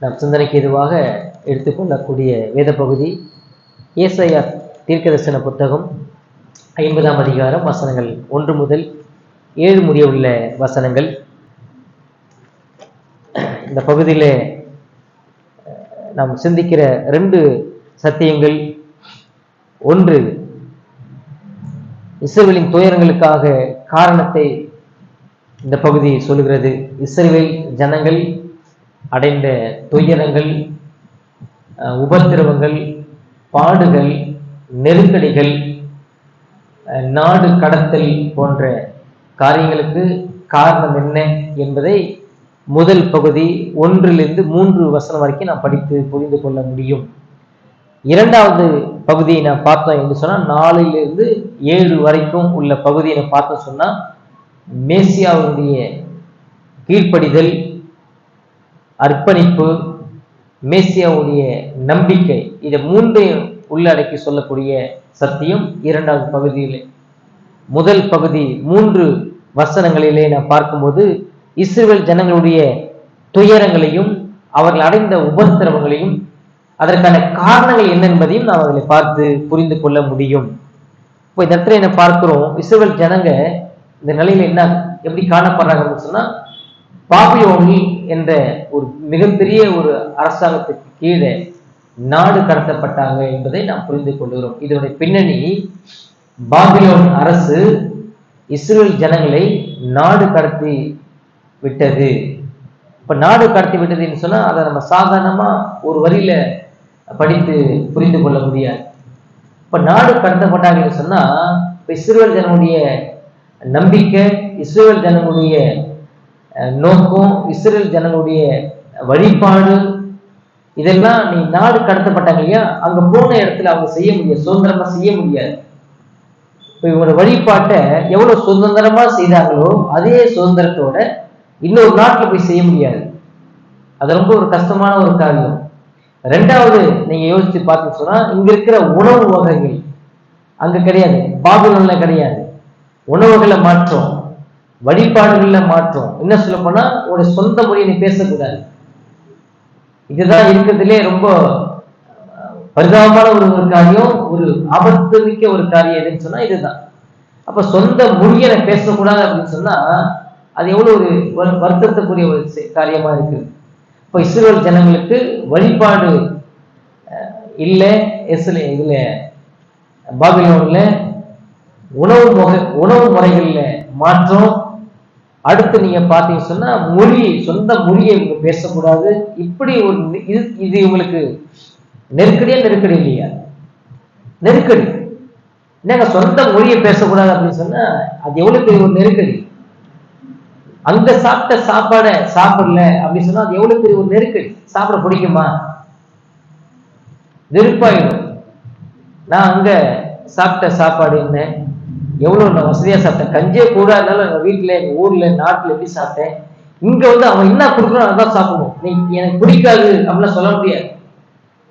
நாம் சிந்தனைக்கு எதுவாக எடுத்துக்கொள்ளக்கூடிய வேத பகுதி ஏசாயா தீர்க்கதரிசன புத்தகம் 50ஆம் அதிகாரம் வசனங்கள் 1 முதல் 7 முடிய உள்ள வசனங்கள். இந்த பகுதியில் நாம் சிந்திக்கிற 2 சத்தியங்கள். ஒன்று, இஸ்ரவேலின் துயரங்களுக்காக காரணத்தை இந்த பகுதி சொல்லுகிறது. இஸ்ரவேல் ஜனங்கள் அடைந்த துயரங்கள், உபத்திரவங்கள், பாடுகள், நெருக்கடிகள், நாடு கடத்தல் போன்ற காரியங்களுக்கு காரணம் என்ன என்பதை முதல் பகுதி 1 - 3 வசனம் வரைக்கும் நாம் படித்து புரிந்து கொள்ள முடியும். இரண்டாவது பகுதியை நாம் பார்த்தோம் என்று சொன்னால் 4 - 7 வரைக்கும் உள்ள பகுதியை நாம் பார்த்தோம் சொன்னா மேசியாவுடைய கீழ்ப்படிதல், அர்ப்பணிப்பு, மேசியாவுடைய நம்பிக்கை, இதை 3ஐயும் உள்ளடக்கி சொல்லக்கூடிய சத்தியம் இரண்டாவது பகுதியிலே. முதல் பகுதி 3 வசனங்களிலே நாம் பார்க்கும்போது இஸ்ரவேல் ஜனங்களுடைய துயரங்களையும் அவர்கள் அடைந்த உபத்திரவங்களையும் அதற்கான காரணங்கள் என்ன என்பதையும் நாம் அதில் பார்த்து புரிந்து கொள்ள முடியும். இப்போ இந்த இடத்துல என்ன பார்க்கிறோம், இஸ்ரவேல் ஜனங்க இந்த நிலையில என்ன எப்படி காணப்படுறாங்கன்னு சொன்னா பாபிலோனி என்ற ஒரு மிகப்பெரிய ஒரு அரசாங்கத்துக்கு கீழே நாடு கடத்தப்பட்டாங்க என்பதை நாம் புரிந்து கொள்கிறோம். இதனுடைய பின்னணி, பாபிலோன் அரசு இஸ்ரவேல் ஜனங்களை நாடு கடத்தி விட்டது. இப்ப நாடு கடத்தி விட்டதுன்னு சொன்னா அதை நம்ம சாதாரணமா ஒரு வரியில படித்து புரிந்து கொள்ள முடியாது. இப்ப நாடு கடத்தப்பட்டாங்கன்னு சொன்னா இஸ்ரவேல் ஜனங்களுடைய நம்பிக்கை, இஸ்ரவேல் ஜனங்களுடைய நோக்கம், இஸ்ரவேல் ஜனங்களுடைய வழிபாடு, இதெல்லாம் நீ நாடு கடத்தப்பட்டாங்க இல்லையா, அங்க போன இடத்துல அவங்க செய்ய முடியாது, சுதந்திரமா செய்ய முடியாது. இப்ப இவங்களோட வழிபாட்டை எவ்வளவு சுதந்திரமா செய்தாங்களோ அதே சுதந்திரத்தோட இன்னொரு நாட்டில் போய் செய்ய முடியாது. அது ரொம்ப ஒரு கஷ்டமான ஒரு காரியம். ரெண்டாவது, நீங்க யோசிச்சு பார்த்து சொன்னா இங்க இருக்கிற உணவு வகைகள் அங்க கிடையாது, பாபிலோன்ல கிடையாது. உணவுகளை மாற்றம், வழிபாடுகள்ல மாற்றம், என்ன சொல்ல போனா ஒரு சொந்த மொழியை நீ பேசக்கூடாது. இதுதான் இருக்கிறதுலே ரொம்ப பரிதாபமான ஒரு காரியம், ஒரு ஆபத்து மிக்க ஒரு காரியம் எதுன்னு சொன்னா இதுதான். அப்ப சொந்த மொழியை பேசக்கூடாது அப்படின்னு சொன்னா அது எவ்வளவு ஒரு வருத்தத்துக்குரிய ஒரு காரியமா இருக்கு. இப்போ இஸ்ரவேல் ஜனங்களுக்கு வழிபாடு இல்லை, இதுல பாபிலோன்ல உணவு முறைகள்ல மாற்றம். அடுத்து நீங்க பார்த்தீங்க சொன்னா மொழி, சொந்த மொழியை பேசக்கூடாது. இப்படி ஒரு இது இவங்களுக்கு நெருக்கடி இல்லையா? நெருக்கடி. என்னங்க சொந்த மொழியை பேசக்கூடாது அப்படின்னு சொன்னா அது எவ்வளவு பெரிய ஒரு நெருக்கடி. அங்க சாப்பிட்ட சாப்பாடை சாப்பிடல அப்படின்னு சொன்னா அது எவ்வளவு பெரிய ஒரு நெருக்கடி. சாப்பிட பிடிக்குமா? வெறுப்பாயிடும். நான் அங்க சாப்பிட்ட சாப்பாடு என்ன, எவ்வளவு நான் வசதியா சாப்பிட்டேன், கஞ்சே கூட இருந்தாலும் எங்க வீட்டுல, எங்க ஊர்ல, நாட்டுல எப்படி சாப்பிட்டேன், இங்க அவன் என்ன கொடுக்கணும் அதான் சாப்பிடணும். நீ எனக்கு பிடிக்காது அப்படிலாம் சொல்ல முடியாது,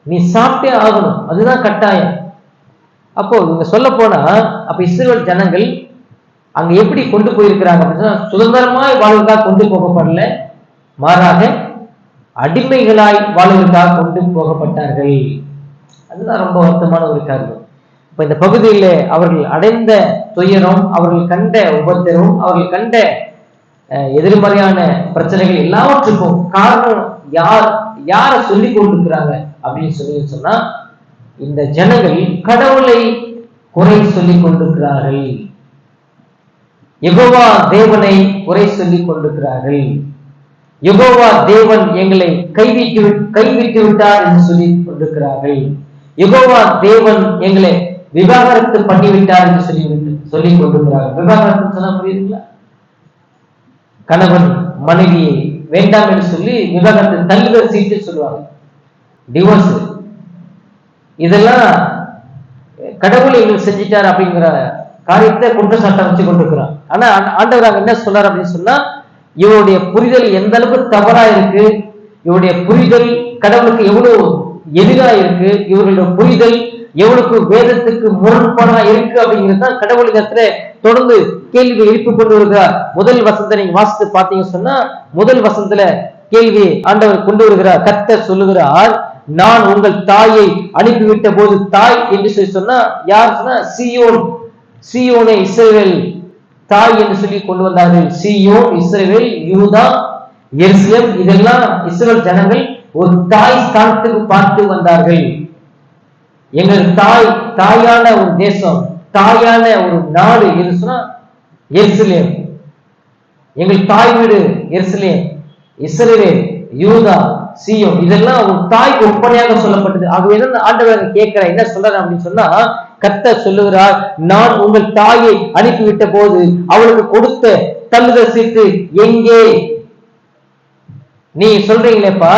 நீ சாப்பிட்டே ஆகணும், அதுதான் கட்டாயம். அப்போ இவங்க சொல்ல போனா அப்ப இஸ்ரவேல் ஜனங்கள் அங்க எப்படி கொண்டு போயிருக்கிறாங்க அப்படின்னா சுதந்திரமாய் வாழ்வதற்காக கொண்டு போகப்படல, மாறாக அடிமைகளாய் வாழ்வதற்காக கொண்டு போகப்பட்டார்கள். அதுதான் ரொம்ப வருத்தமான ஒரு காரியம். இப்ப இந்த பகுதியில அவர்கள் அடைந்த துயரம், அவர்கள் கண்ட உபத்திரம், அவர்கள் கண்ட எதிர்மறையான பிரச்சனைகள் எல்லாவற்றுக்கும் காரணம் யாரை சொல்லி கொண்டிருக்கிறாங்க அப்படின்னு சொன்னா இந்த ஜனங்கள் கடவுளை குறை சொல்லிக் கொண்டிருக்கிறார்கள், யெகோவா தேவனை குறை சொல்லிக் கொண்டிருக்கிறார்கள். யெகோவா தேவன் எங்களை கைவிட்டு விட்டார் என்று சொல்லிக் கொண்டிருக்கிறார்கள். யெகோவா தேவன் எங்களை விவாகரத்து பண்ணிவிட்டார் என்று சொல்லிக் கொண்டிருக்கிறார்கள். விவாகரத்து சொன்னா புரியுதுங்களா? கணவன் மனைவியை வேண்டாம் என்று சொல்லி விவாகரத்து தள்ளுதல் சீட்டு சொல்லுவாங்க, டிவோர்ஸ். இதெல்லாம் கடவுள் எங்களுக்கு செஞ்சிட்டார் அப்படிங்கிற காரியத்தை குற்றச்சாட்டம் வச்சு கொண்டிருக்கிறான். ஆனா ஆண்டவர் என்ன சொல்றாரு அப்படின்னு சொன்னா இவருடைய புரிதல் எந்த அளவுக்கு தவறா இருக்கு, இவருடைய புரிதல் கடவுளுக்கு எவ்வளவு எதிராக இருக்கு, இவர்களுடைய புரிதல் எவ்வளவுக்கு வேதத்துக்கு முரண்பாடா இருக்கு அப்படிங்கிறது கடவுள் இடத்துல தொடர்ந்து கேள்வி எழுப்பி கொண்டு வருகிறார். முதல் வசனத்தை நீங்க வாசித்து பார்த்தீங்க சொன்னா முதல் வசனத்துல கேள்வி ஆண்டவர் கொண்டு வருகிறார். கர்த்தர் சொல்லுகிறார், நான் உங்கள் தாயை அனுப்பிவிட்ட போது, தாய் என்று சொல்லி சொன்னா யார் சொன்னா சீயோன், சீயோனை இஸ்ரவேல் தாய் என்று சொல்லி கொண்டு வந்தார்கள். சீயோன், இஸ்ரவேல், யூதா, எருசலேம், இதெல்லாம் இஸ்ரவேல் ஜனங்கள் ஒரு தாய் ஸ்தானத்துக்கு பார்த்து வந்தார்கள். எங்கள் தாய், தாயான ஒரு தேசம், தாயான ஒரு நாடு என்று சொன்னா எருசலேம். எங்கள் தாய் வீடு எருசலேம், இஸ்ரவேல், யூதா, சீயோன், இதெல்லாம் ஒரு தாய்க்கு ஒப்பனையாக சொல்லப்பட்டது. ஆகவே ஆண்டவர் கேட்கிற என்ன சொல்றாரு அப்படின்னு சொன்னா, கர்த்தர் சொல்லுகிறார், நான் உங்கள் தாயை அனுப்பிவிட்ட போது அவளுக்கு கொடுத்த தள்ளுதல் சீட்டு எங்கே? நீ சொல்றீங்களேப்பா,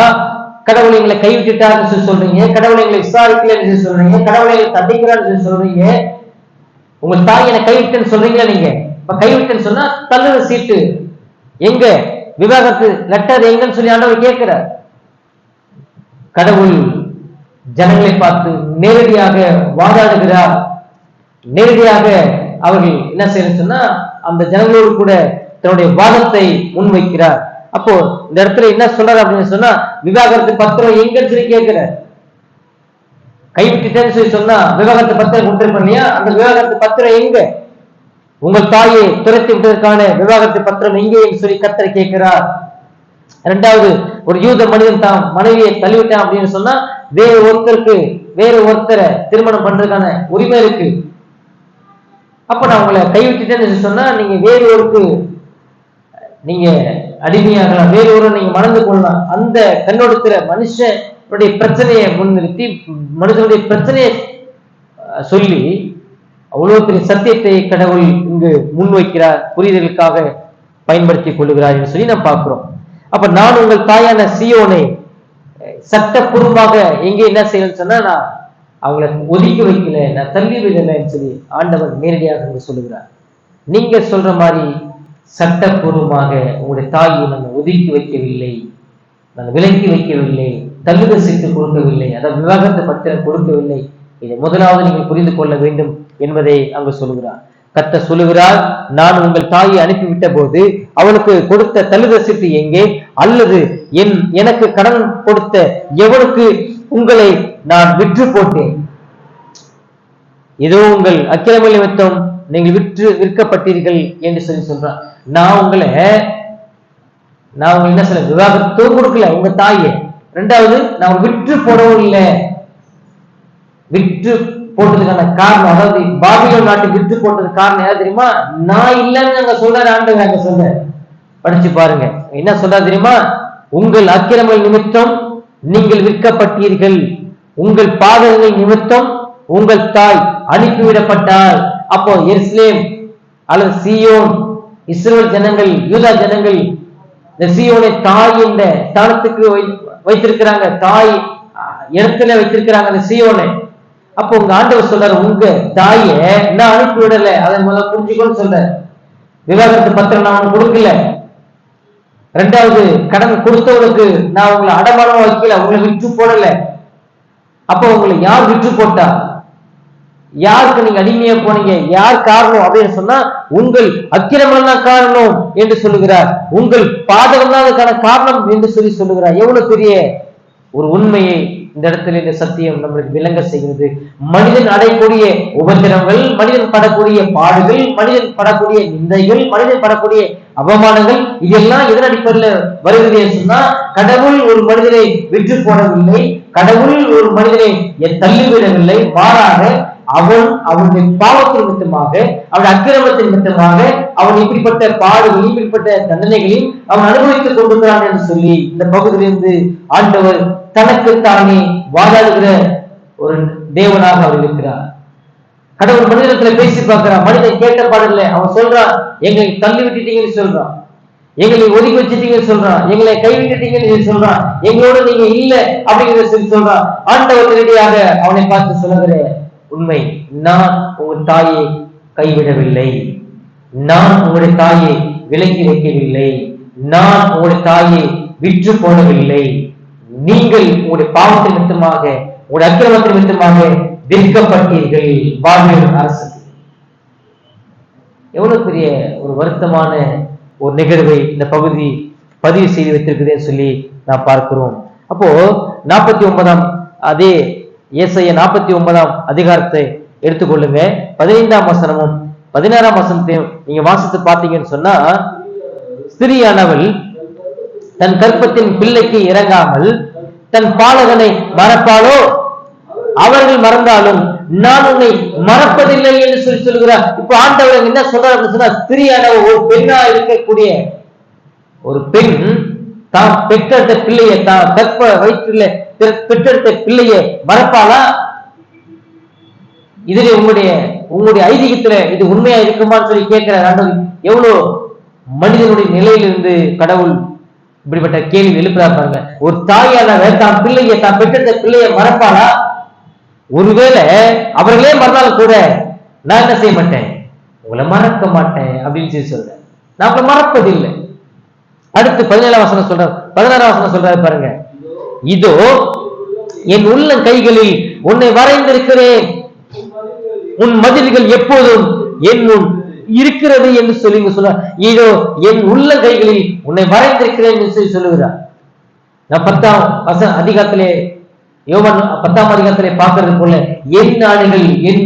கடவுளை எங்களை கைவிட்டுட்டாருன்னு சொல்லி சொல்றீங்க, கடவுளை எங்களை விசாரிக்கலன்னு சொல்லி சொல்றீங்க, கடவுளை எங்களை தண்டிக்கிறான்னு சொல்லி சொல்றீங்க, உங்கள் தாய் என்னை கைவிட்டேன்னு சொல்றீங்களா? நீங்க இப்ப கைவிட்டேன்னு சொன்னா தள்ளுதல் சீட்டு எங்க, விவாகரத்து லெட்டர் எங்கன்னு சொல்லி ஆண்டவர் கேட்கிறார். கடவுள் ஜனங்களை பார்த்து நேரடியாக வாதாடுகிறார். நேரடியாக அவர்கள் என்ன செய்யணும் சொன்னா அந்த ஜனங்களோடு கூட தன்னுடைய வாதத்தை முன்வைக்கிறார். அப்போ இந்த இடத்துல என்ன சொல்றாரு அப்படின்னு சொன்னா, விவாகரத்து பத்திரம் எங்கன்னு சொல்லி கேட்கிறார். கைவிட்டுட்டேன்னு சொல்லி சொன்னா விவாகரத்து பத்திரம் கொடுத்திருப்போம் இல்லையா, அந்த விவாகரத்து பத்திரம் எங்க? உங்கள் தாயை துரத்தி விட்டதற்கான விவாகரத்து பத்திரம் எங்கே என்று சொல்லி கர்த்தர் கேட்கிறார். இரண்டாவது, ஒரு யூத மனிதன் தான் மனைவியை தள்ளிவிட்டான் அப்படின்னு சொன்னா வேறு ஒருத்தரை திருமணம் பண்றதுக்கான உரிமை இருக்கு. அப்ப நான் உங்களை கைவிட்டுட்டேன்னு சொன்னா நீங்க வேறு ஒருக்கு நீங்க அடிமையாகலாம், வேறு ஒரு நீங்க மணந்து கொள்ளலாம். அந்த கண்ணோடுக்கிற மனுஷனுடைய பிரச்சனையை முன்னிறுத்தி, மனுஷனுடைய பிரச்சனையை சொல்லி அவ்வளவு பெரிய சத்தியத்தை கடவுள் இங்கு முன்வைக்கிறார், புரிதலுக்காக பயன்படுத்திக் கொள்ளுகிறார் என்று சொல்லி நாம் பார்க்கிறோம். அப்ப நான் உங்கள் தாயான சீயோனை சட்டப்பூர்வமாக எங்கே என்ன செய்யணும்னு சொன்னா, நான் அவங்கள ஒதுக்கி வைக்கல, நான் தள்ளி விடலைன்னு சொல்லி ஆண்டவர் நேரடியாக சொல்லுகிறார். நீங்க சொல்ற மாதிரி சட்டப்பூர்வமாக உங்களுடைய தாயை நான் ஒதுக்கி வைக்கவில்லை, நான் விலக்கி வைக்கவில்லை, தள்ளுதல் சீட்டு கொடுக்கவில்லை, அதாவது விவாகரத்து பத்திரம் கொடுக்கவில்லை. இதை முதலாவது நீங்கள் புரிந்து கொள்ள வேண்டும் என்பதை அங்கு சொல்லுகிறார். கர்த்தர் சொல்லுகிறார், நான் உங்கள் தாயை அனுப்பிவிட்ட போது அவளுக்கு கொடுத்த தள்ளுதல் சீட்டு எங்கே? அல்லது எனக்கு கடன் கொடுத்த எவனுக்கு உங்களை நான் விற்று போட்டேன்? இதோ உங்கள் அக்கிரம நிமித்தம் நீங்கள் விற்கப்பட்டீர்கள் என்று சொல்லி சொல்றான். நான் உங்களை என்ன சொல்ல, விவாகரத்தும் கொடுக்கல உங்க தாயை. ரெண்டாவது, நான் விற்று போடவும் இல்லை. விற்று போட்டதுக்கான காரணம், அதாவது பாபிலோன் நாட்டு விற்று போட்டது காரணம் யாரு தெரியுமா? நான் இல்லைன்னு அங்க சொல்றாரு ஆண்டவர். அங்க சொல்ற படிச்சு பாருங்க, என்ன சொல்றாரு தெரியுமா? உங்கள் அக்கிரம நிமித்தம் நீங்கள் விற்கப்பட்டீர்கள், உங்கள் பாதகங்கள் நிமித்தம் உங்கள் தாய் அனுப்பிவிடப்பட்டால். அப்போ எருசலேம் அல்லது சீயோன், இஸ்ரவேல் ஜனங்கள், யூதா ஜனங்கள் இந்த சீயோனை தாய் என்ற ஸ்தானத்துக்கு வைத்திருக்கிறாங்க, தாய் இடத்துல வைத்திருக்கிறாங்க அந்த சீயோனை. அப்போ உங்க ஆண்டவர் சொல்றாரு, உங்க தாயை நான் அனுப்பி விடல, அதை முதல்ல புரிஞ்சுக்கோன்னு சொல்ற. விவாகரத்து பத்திரம் நான் உனக்கு கொடுக்கல. ரெண்டாவது, கடன் கொடுத்தவனுக்கு நான் உங்களை அடமானமா வைக்கல, உங்களை விற்று போடல. அப்போ உங்களை யார் விற்று போட்டா? யாருக்கு நீங்க அடிமையா போனீங்க? யார் காரணம் அப்படின்னு சொன்னா உங்கள் அக்கிரமம் தான் காரணம் என்று சொல்லுகிறார். உங்கள் பாதகம் தான் அதுக்கான காரணம் என்று சொல்லி சொல்லுகிறார். எவ்வளவு பெரிய ஒரு உண்மையை இந்த இடத்துல இந்த சத்தியம் நம்மளுக்கு விளங்க செய்கிறது. மனிதன் அடையக்கூடிய உபத்திரங்கள், மனிதன் படக்கூடிய பாடுகள், மனிதன் படக்கூடிய நிந்தைகள், மனிதன் படக்கூடிய அவமானங்கள், இதெல்லாம் எதன் அடிப்படையில் வருகிறது சொன்னா, கடவுள் ஒரு மனிதனை விற்று போடவில்லை, கடவுள் ஒரு மனிதனை தள்ளிவிடவில்லை. மாறாக அவனுடைய பாவத்தின் நிமித்தமாக, அவனுடைய அக்கிரமத்தின் நிமித்தமாக அவன் இப்படிப்பட்ட பாடுகளையும் இப்படிப்பட்ட தண்டனைகளையும் அவன் அனுபவித்துக் கொண்டிருக்கிறான் என்று சொல்லி இந்த பகுதியிலிருந்து ஆண்டவர் தனக்குத்தானே வாதாடுகிற ஒரு தேவனாக அவர் இருக்கிறார். கடவுள் மனிதத்துல பேசி பார்க்கிறான். மனிதன் கேட்ட பாடல அவன் சொல்றான், எங்களை தள்ளி விட்டுட்டீங்கன்னு சொல்றான், எங்களை ஒதுக்கி வச்சுட்டீங்கன்னு சொல்றான், எங்களை கைவிட்டுட்டீங்கன்னு சொல்றான், எங்களோட நீங்க இல்ல அப்படிங்கிறத சொல்லி சொல்றான். ஆண்டவர் நேரடியாக அவனை பார்த்து சொல்லுகிற உண்மை, நான் உங்கள் தாயை கைவிடவில்லை, நான் உங்களுடைய தாயை விலக்கி வைக்கவில்லை, நான் உங்களுடைய தாயை விற்று போடவில்லை, நீங்கள் உங்களுடைய பாவத்தின் நிமித்தமாக, உங்களுடைய அக்கிரமத்தின் நிமித்தமாக விற்கப்பட்டீர்கள் பாபிலோன் அரசு. எவ்வளவு பெரிய ஒரு வருத்தமான ஒரு நிகழ்வை இந்த பகுதி பதிவு செய்து வைத்திருக்குதுன்னு சொல்லி நான் பார்க்கிறோம். அப்போ 49ஆம் அதே ஏசாயா 49ஆம் அதிகாரத்தை எடுத்துக்கொள்ளுங்க. 15ஆம் வசனமும் 16ஆம் வசனத்தையும் நீங்க வாசித்து பார்த்தீங்கன்னு சொன்னா, ஸ்திரியானவள் தன் கற்பத்தின் பிள்ளைக்கு இறங்காமல் தன் பாலகனை மறப்பாளோ? அவர்கள் மறந்தாலும் நான் உன்னை மறப்பதில்லை என்று சொல்லி சொல்கிறார். இப்ப ஆண்டவர் என்ன சொல்றார் அப்படின்னு சொன்னா, ஸ்திரியானவள் ஒரு பெண்ணா இருக்கக்கூடிய ஒரு பெண் தான் பெற்றெடுத்த பிள்ளையை, தான் கற்ப வயிற்றில பெற்றெடுத்த பிள்ளையை மறப்பாளா? இதுல உங்களுடைய ஐதீகத்துல இது உண்மையா இருக்குமான்னு சொல்லி கேட்கிறார் ஆண்டவர். எவ்வளவு மனிதனுடைய நிலையிலிருந்து கடவுள் இப்படிப்பட்ட கேள்வி எழுப்புறாரு பாருங்க. ஒரு தாயானவர் தான் பிள்ளையை, தான் பெற்றெடுத்த பிள்ளையை மறப்பாளா? ஒருவேளை அவர்களே மறந்தாலும் கூட நான் என்ன செய்ய மாட்டேன், உங்களை மறக்க மாட்டேன் அப்படின்னு சொல்லி சொல்றேன். நான் உங்களை மறப்பதில்லை. அடுத்து 17ஆம் வசனம் சொல்றாரு, 16ஆம் வசனம் சொல்றாரு பாருங்க. இதோ என் உள்ள கைகளில் உன்னை வரைந்திருக்கிறேன், உன் மதில்கள் எப்போதும் என் முன் இருக்கிறது என்று சொல்லி சொல்ற. இதோ என் உள்ள கைகளில் உன்னை வரைந்திருக்கிறேன் என்று சொல்லி சொல்லுகிறார். நான் 10ஆம் அதிகாரத்திலே, யோவான் 10ஆம் அதிகாரத்திலே பார்க்கிறது போல, என்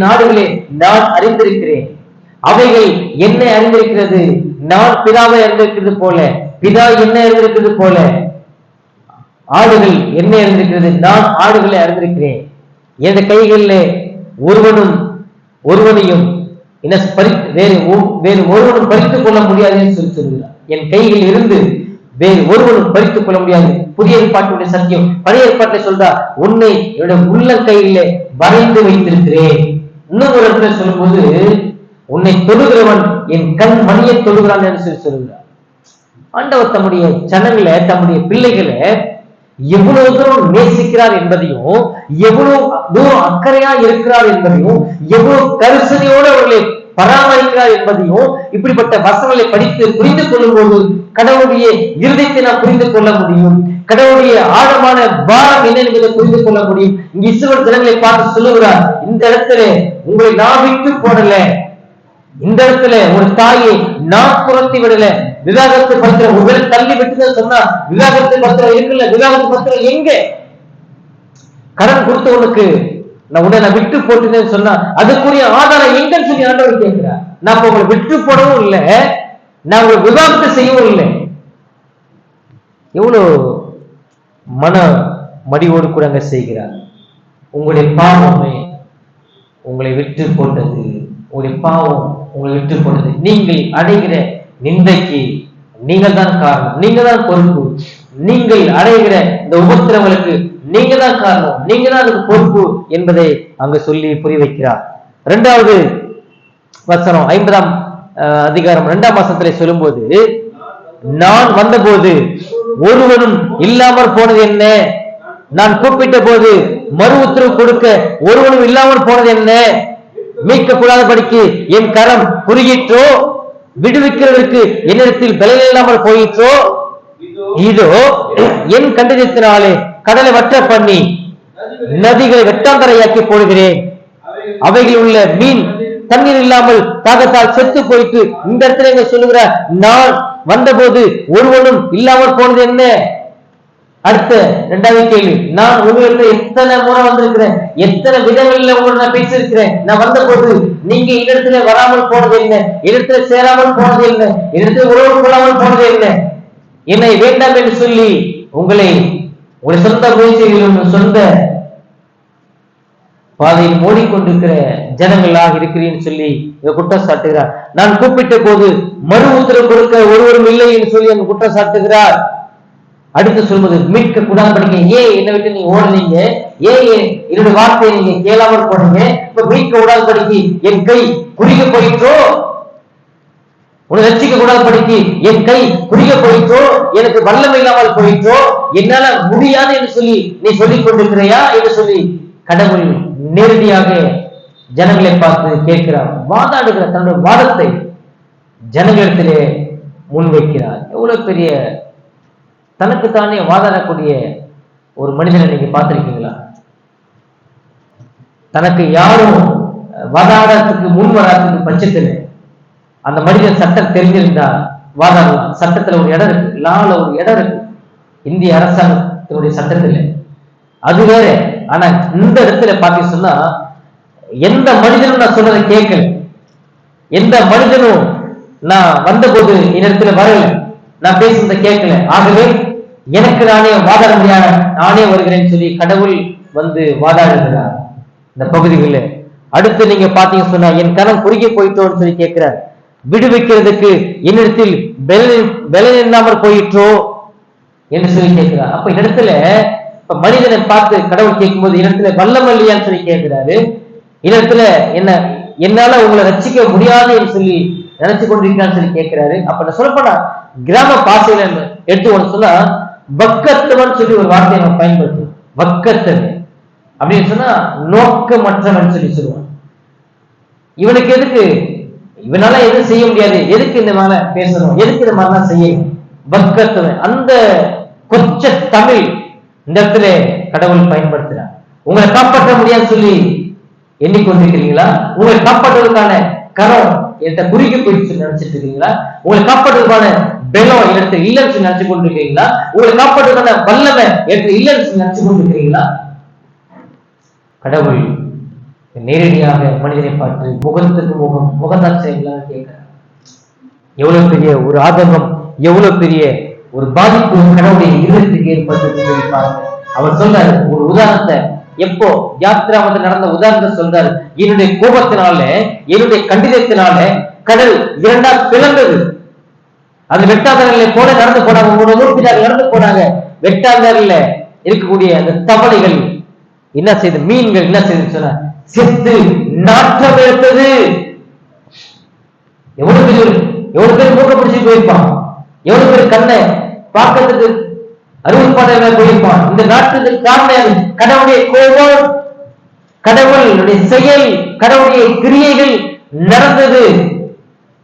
நாடுகளே நான் அறிந்திருக்கிறேன், அவைகள் என்னை அறிந்திருக்கிறது, நான் பிதாவை அறிந்திருக்கிறது போல, பிதா என்ன அறிந்திருக்கிறது போல ஆடுகள் என்னை அறிந்திருக்கிறது, நான் ஆடுகளை அறிந்திருக்கிறேன். எந்த கைகளிலே ஒருவனையும் என்ன வேறு ஒருவனும் பறித்துக் கொள்ள முடியாது என்று சொல்லி சொல்கிறார். என் கைகளில் இருந்து வேறு ஒருவனும் பறித்துக் கொள்ள முடியாது. புதிய ஏற்பாட்டுடைய சத்தியம். பழைய ஏற்பாட்டில் சொல்றா, உன்னை என்னுடைய உள்ள கையிலே வரைந்து வைத்திருக்கிறேன். இன்னொரு இடத்துல சொல்லும்போது, உன்னை தொடுகிறவன் என் கண் மணியை தொடுகிறான் என்று சொல்லி சொல்கிறார். ஆண்டவர் தம்முடைய ஜனங்களை, தம்முடைய பிள்ளைகளை எவ்வளவு தூரம் நேசிக்கிறார் என்பதையும், எவ்வளவு தூரம் அக்கறையா இருக்கிறார் என்பதையும், எவ்வளவு கரிசனையோடு அவர்களை பராமரிக்கிறார் என்பதையும் இப்படிப்பட்ட வசனங்களை படித்து புரிந்து கொள்ளும் போது கடவுளுடைய இருதயத்தை நாம் புரிந்து கொள்ள முடியும். கடவுளுடைய ஆழமான பாரம் என்ன என்பதை புரிந்து கொள்ள முடியும். இங்க இஸ்ரவேல் ஜனங்களை பார்த்து சொல்லுகிறார், இந்த இடத்துல உங்களை நான் விட்டு போடல, இந்த இடத்துல ஒரு தாயை நான் புரட்டி விடல. விவாகரத்து பத்திரம் ஒருவேளை தள்ளி விட்டுதான் சொன்னா, விவாகரத்து பத்திரம் இருக்குல்ல, விவாகரத்து பத்திரம் எங்க? கடன் கொடுத்தவனுக்கு நான் உடனே விட்டு போட்டுன்னு சொன்னா அதுக்குரிய ஆதாரம் எங்கன்னு சொல்லி ஆண்டவர் கேட்கிறார். நான் இப்ப உங்களை விட்டு போடவும் இல்லை, நான் உங்களை விவாகரத்து செய்யவும் இல்லை. எவ்வளவு மன மடிவோடு கூட அங்க செய்கிறார். உங்களுடைய பாவமே உங்களை விட்டு போட்டது, உங்களுடைய பாவம் உங்களை விட்டு போட்டது. நீங்கள் அடைகிற நிந்தைக்கு நீங்கள் தான் காரணம், நீங்க தான் பொறுப்பு. நீங்கள் அடைகிற இந்த உபத்திரவங்களுக்கு நீங்க தான் காரணம், நீங்க தான் அதுக்கு பொறுப்பு என்பதை அங்கு சொல்லி புரிய வைக்கிறார். 2வது வசனம் 50ஆம் அதிகாரம் 2ஆம் வசனத்திலே சொல்லும்போது, நான் வந்தபோது ஒருவனும் இல்லாமற் போனது என்ன, நான் கூப்பிட்ட போது மறு உத்தரவு கொடுக்க ஒருவனும் இல்லாமல் போனது என்ன, மீட்க கூடாதபடிக்கு என் கரம் குறுகிற்றோ, விடுவிக்கிறதற்கு என்னிடத்தில் பலன் இல்லாமல் போயிற்றோ, இதோ என் கண்டனத்தினாலே கடலை வற்ற பண்ணி நதிகளை வெட்டாந்தரையாக்கி போடுகிறேன், அவைகள் உள்ள மீன் தண்ணீர் இல்லாமல் தாகத்தால் செத்து போயிட்டு. இந்த இடத்துல என்ன சொல்லுகிறார், நான் வந்தபோது ஒருவனும் இல்லாமல் போனது என்ன. அடுத்த 2வது கேள்வி, நான் உங்களிடத்துல எத்தனை முறை வந்திருக்கிறேன், எத்தனை விதங்களில் உங்களை நான் பேசியிருக்கிறேன். நான் வந்த போது நீங்க இடத்துல வராமல் போனது என்ன, இடத்துல சேராமல் போனது என்ன, இடத்துல உறவு கொள்ளாமல் போனது என்ன, என்னை வேண்டாம் என்று சொல்லி உங்களை ஒரு சொந்த முயற்சிகளிலும் சொந்த பாதையில் மூடிக்கொண்டிருக்கிற ஜனங்களாக இருக்கிறேன்னு சொல்லி குற்றம் சாட்டுகிறார். நான் கூப்பிட்ட போது மறு உத்தரவு கொடுக்க ஒருவரும் இல்லை என்று சொல்லி அங்கு குற்றம் சாட்டுகிறார். அடுத்து சொல்வது, மீட்க கூடாதபடிக்க ஏன் என்னை விட்டு நீங்க ஓடுறீங்க, ஏன் என்னுடைய வார்த்தையை நீங்க கேளாமல் போனீங்க, இப்ப மீட்க கூடாதபடிக்கு என் கை குறுக போயிற்றோ, உன்னை ரட்சிக்க கூடாதபடிக்கு என் கை குறுக போயிற்றோ, எனக்கு வல்லமை இல்லாமல் போயிற்றோ, என்னால முடியாது என்று சொல்லி நீ சொல்லிக் கொண்டிருக்கிறையா என்று சொல்லி கடவுள் நேரடியாக ஜனங்களை பார்த்து கேட்கிறார். வாதாடுகிற தன்னுடைய வாதத்தை ஜனங்களிடத்திலே முன்வைக்கிறார். எவ்வளவு பெரிய தனக்குத்தானே வாதாடக்கூடிய ஒரு மனிதனை நீங்க பார்த்திருக்கீங்களா? தனக்கு யாரும் வாதாடத்துக்கு முன் வராதுக்கு பட்சத்தில் அந்த மனிதன் சட்டம் தெரிஞ்சிருந்தா வாதாடலாம். சட்டத்துல ஒரு இடம் இருக்கு, லால ஒரு இடம் இருக்கு, இந்திய அரசாங்கத்தினுடைய சட்டத்துல, அது வேற. ஆனா இந்த இடத்துல பாத்தீங்க சொன்னா எந்த மனிதனும் நான் சொன்னதை கேட்கல, எந்த மனிதனும் நான் வந்தபோது இடத்துல வரல, நான் பேசுறதை கேட்கல. ஆகவே எனக்கு நானே வாதாட முடியாத, நானே வருகிறேன்னு சொல்லி கடவுள் வந்து வாதாடுகிறார் இந்த பகுதிகளில். அடுத்து நீங்க பாத்தீங்க சொன்னா என் கரம் குறுகி போயிட்டோன்னு சொல்லி கேட்கிறார். விடுவிக்கிறதுக்கு என்னிடத்தில் பலன் இல்லாமல் போயிற்றோ என்று சொல்லி கேட்கிறார். அப்ப இடத்துல இப்ப மனிதனை பார்த்து கடவுள் கேட்கும்போது இடத்துல வல்லமல்லையான்னு சொல்லி கேட்கிறாரு. இடத்துல என்னால உங்களை ரட்சிக்க முடியாது என்று சொல்லி நினைச்சு கொண்டிருக்கான்னு சொல்லி கேட்கிறாரு. அப்ப நான் சொல்லப்போனா கிராம பாசையில எடுத்து ஒன்று சொன்னா வக்கத்தவன் சொல்லி ஒரு வார்த்தையை நம்ம பயன்படுத்துவோம். வக்கத்தவன் அப்படின்னு சொன்னா நோக்கமற்றவன் சொல்லி சொல்லுவான். இவனுக்கு எதுக்கு, இவனால எதுவும் செய்ய முடியாது, எதுக்கு இந்த மாதிரி பேசணும், எதுக்கு இந்த மாதிரிலாம் செய்யணும், வக்கத்தவன். அந்த கொச்ச தமிழ் இந்த இடத்துல கடவுள் பயன்படுத்துறார். உங்களை காப்பாற்ற முடியாது சொல்லி எண்ணிக்கொண்டிருக்கிறீங்களா? உங்களை காப்பாற்றுவதற்கான கரம் என்கிட்ட குறுகி போயிடுச்சு நினைச்சிட்டு இருக்கீங்களா? உங்களை காப்பாற்றுவதற்கான பலம் இடத்துல இல்லைன்னு சொல்லி நினைச்சு கொண்டிருக்கீங்களா? உங்களை காப்பாற்றுவதற்கான வல்லமை இடத்துல இல்லைன்னு சொல்லி நினைச்சு கொண்டிருக்கிறீங்களா? கடவுள் நேரடியாக மனிதனை பார்த்து முகத்துக்கு முகம் முகத்தான் செய்யலாம் கேட்கிறார். எவ்வளவு பெரிய ஒரு ஆதங்கம், எவ்வளவு பெரிய ஒரு பாதிப்பு கடவுளுடைய இருதயத்துக்கு ஏற்பட்டு அவர் சொல்றாரு. ஒரு உதாரணத்தை எப்போ யாத்ராமத்தை நடந்த உதாரணத்தை சொல்றாரு. என்னுடைய கோபத்தினால, என்னுடைய கண்டிதத்தினால கடல் இரண்டா பிளந்தது. அது வெட்டாந்தரங்களை போல நடந்து போனாங்க, நடந்து போனாங்க. வெட்டாந்தரில் இருக்கக்கூடிய அந்த தவளைகள் என்ன செய்து, மீன்கள் என்ன செய்து சொன்ன செத்து நாற்றம் எடுத்தது. எவ்வளவு பேர் மூக்க பிடிச்சி போயிருப்பான், எவ்வளவு பேர் கண்ணை பார்க்கறதுக்கு அறுவடைப்பாட போயிருப்பான். இந்த நாட்டுக்கு காரணம் கடவுளுடைய கோபம், கடவுளுடைய செயல், கடவுளுடைய கிரியைகள் நடந்தது.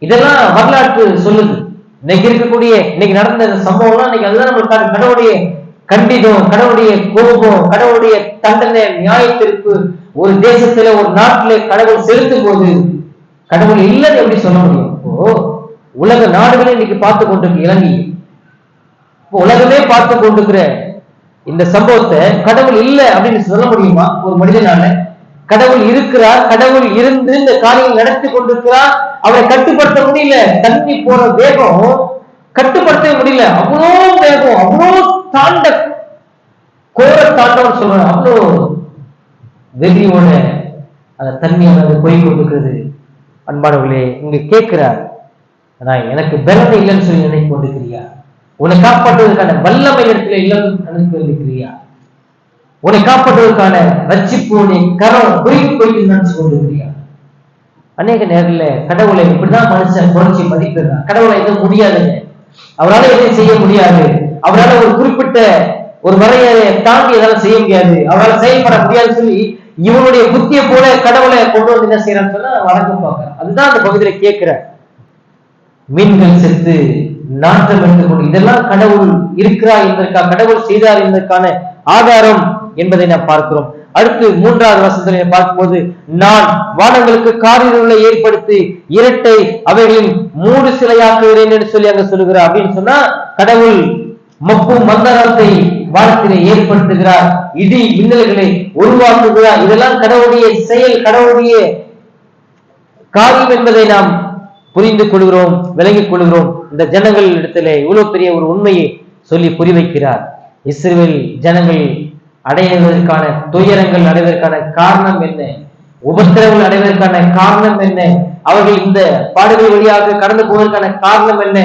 இதெல்லாம் வரலாற்று சொல்லுது. இன்னைக்கு இருக்கக்கூடிய இன்னைக்கு நடந்த சம்பவம்லாம் இன்னைக்கு அதுதான் நம்மளுக்கு கடவுளுடைய கண்டிதம், கடவுளுடைய கோபம், கடவுளுடைய தண்டனை, நியாயத்திற்கு ஒரு தேசத்துல ஒரு நாட்டில கடவுள் செலுத்தும் போது கடவுள் இல்லைன்னு எப்படி சொல்ல முடியும்? இப்போ உலக நாடுகளே இன்னைக்கு பார்த்து கொண்டிருக்கு. இலங்கை உலகமே பார்த்து கொண்டிருக்கிற இந்த சம்பவத்தை கடவுள் இல்லை அப்படின்னு சொல்ல முடியுமா ஒரு மனிதனால? கடவுள் இருக்கிறார், கடவுள் இருந்து இந்த காரியம் நடத்தி கொண்டிருக்கிறார். அவரை கட்டுப்படுத்த முடியல. தண்ணி போற வேகம் கட்டுப்படுத்த முடியல. அவ்வளோ வேகம், அவ்வளோ தாண்ட கோர தாண்டவன் சொல்றாங்க. அவ்வளோ வெறியோட அந்த தண்ணியானது போய் கொண்டிருக்கிறது. அன்பானவர்களே, இங்க கேட்கிறார், எனக்கு பலனை இல்லைன்னு சொல்லி நினைக்க கொண்டிருக்கிறியா? உன்னை காப்பாற்றுவதற்கான வல்லமை இடத்துல இல்லைன்னு நினைக்க கொண்டிருக்கிறியா? உன்னை காப்பாற்றுவதற்கான ரட்சிப்பு உன்னை கரம் போய் நினைச்சு கொண்டிருக்கிறியா? அநேக நேரில் கடவுளை இப்படிதான் மனுஷன் குறைச்சி மதிப்பிடுறான். கடவுளை எதுவும் முடியாதுங்க, அவரால் எதையும் செய்ய முடியாது, அவரால் ஒரு குறிப்பிட்ட ஒரு வரையறை தாண்டி எதாலும் செய்ய முடியாது, அவரால் செயல்பட முடியாதுன்னு சொல்லி இவனுடைய புத்தியை போல கடவுளை கொண்டு வந்து என்ன செய்யறான்னு சொன்னா வணக்கம் பார்க்க. அதுதான் அந்த பகுதியில கேட்கிற. மீன்கள் செத்து நாற்றம் எடுத்துக்கொண்டு இதெல்லாம் கடவுள் இருக்கிறார் என்பதற்காக, கடவுள் செய்தார் என்பதற்கான ஆதாரம் என்பதை நாம் பார்க்கிறோம். அடுத்து 3வது வசனத்திலே பார்க்கும்போது, நான் வானங்களுக்கு காரிருளை ஏற்படுத்தி இரட்டை அவைகளின் மூடு சிலையாக்குகிறேன் என்று சொல்லி அங்க சொல்லுகிறார். அப்படின்னு சொன்னா கடவுள் மப்பு மந்தரத்தை வானத்திலே ஏற்படுத்துகிறார், இடி மின்னல்களை உருவாக்குகிறார். இதெல்லாம் கடவுளுடைய செயல், கடவுளுடைய காரியம் என்பதை நாம் புரிந்து கொள்கிறோம், விளங்கிக் கொள்கிறோம். இந்த ஜனங்கள் இடத்திலே இவ்வளவு பெரிய ஒரு உண்மையை சொல்லி புரி வைக்கிறார். இஸ்ரவேல் ஜனங்கள் அடைவதற்கான துயரங்கள் அடைவதற்கான காரணம் என்ன, உபத்திரவங்கள் அடைவதற்கான காரணம் என்ன, அவர்கள் இந்த பாடுகள் வழியாக கடந்து போவதற்கான காரணம் என்ன,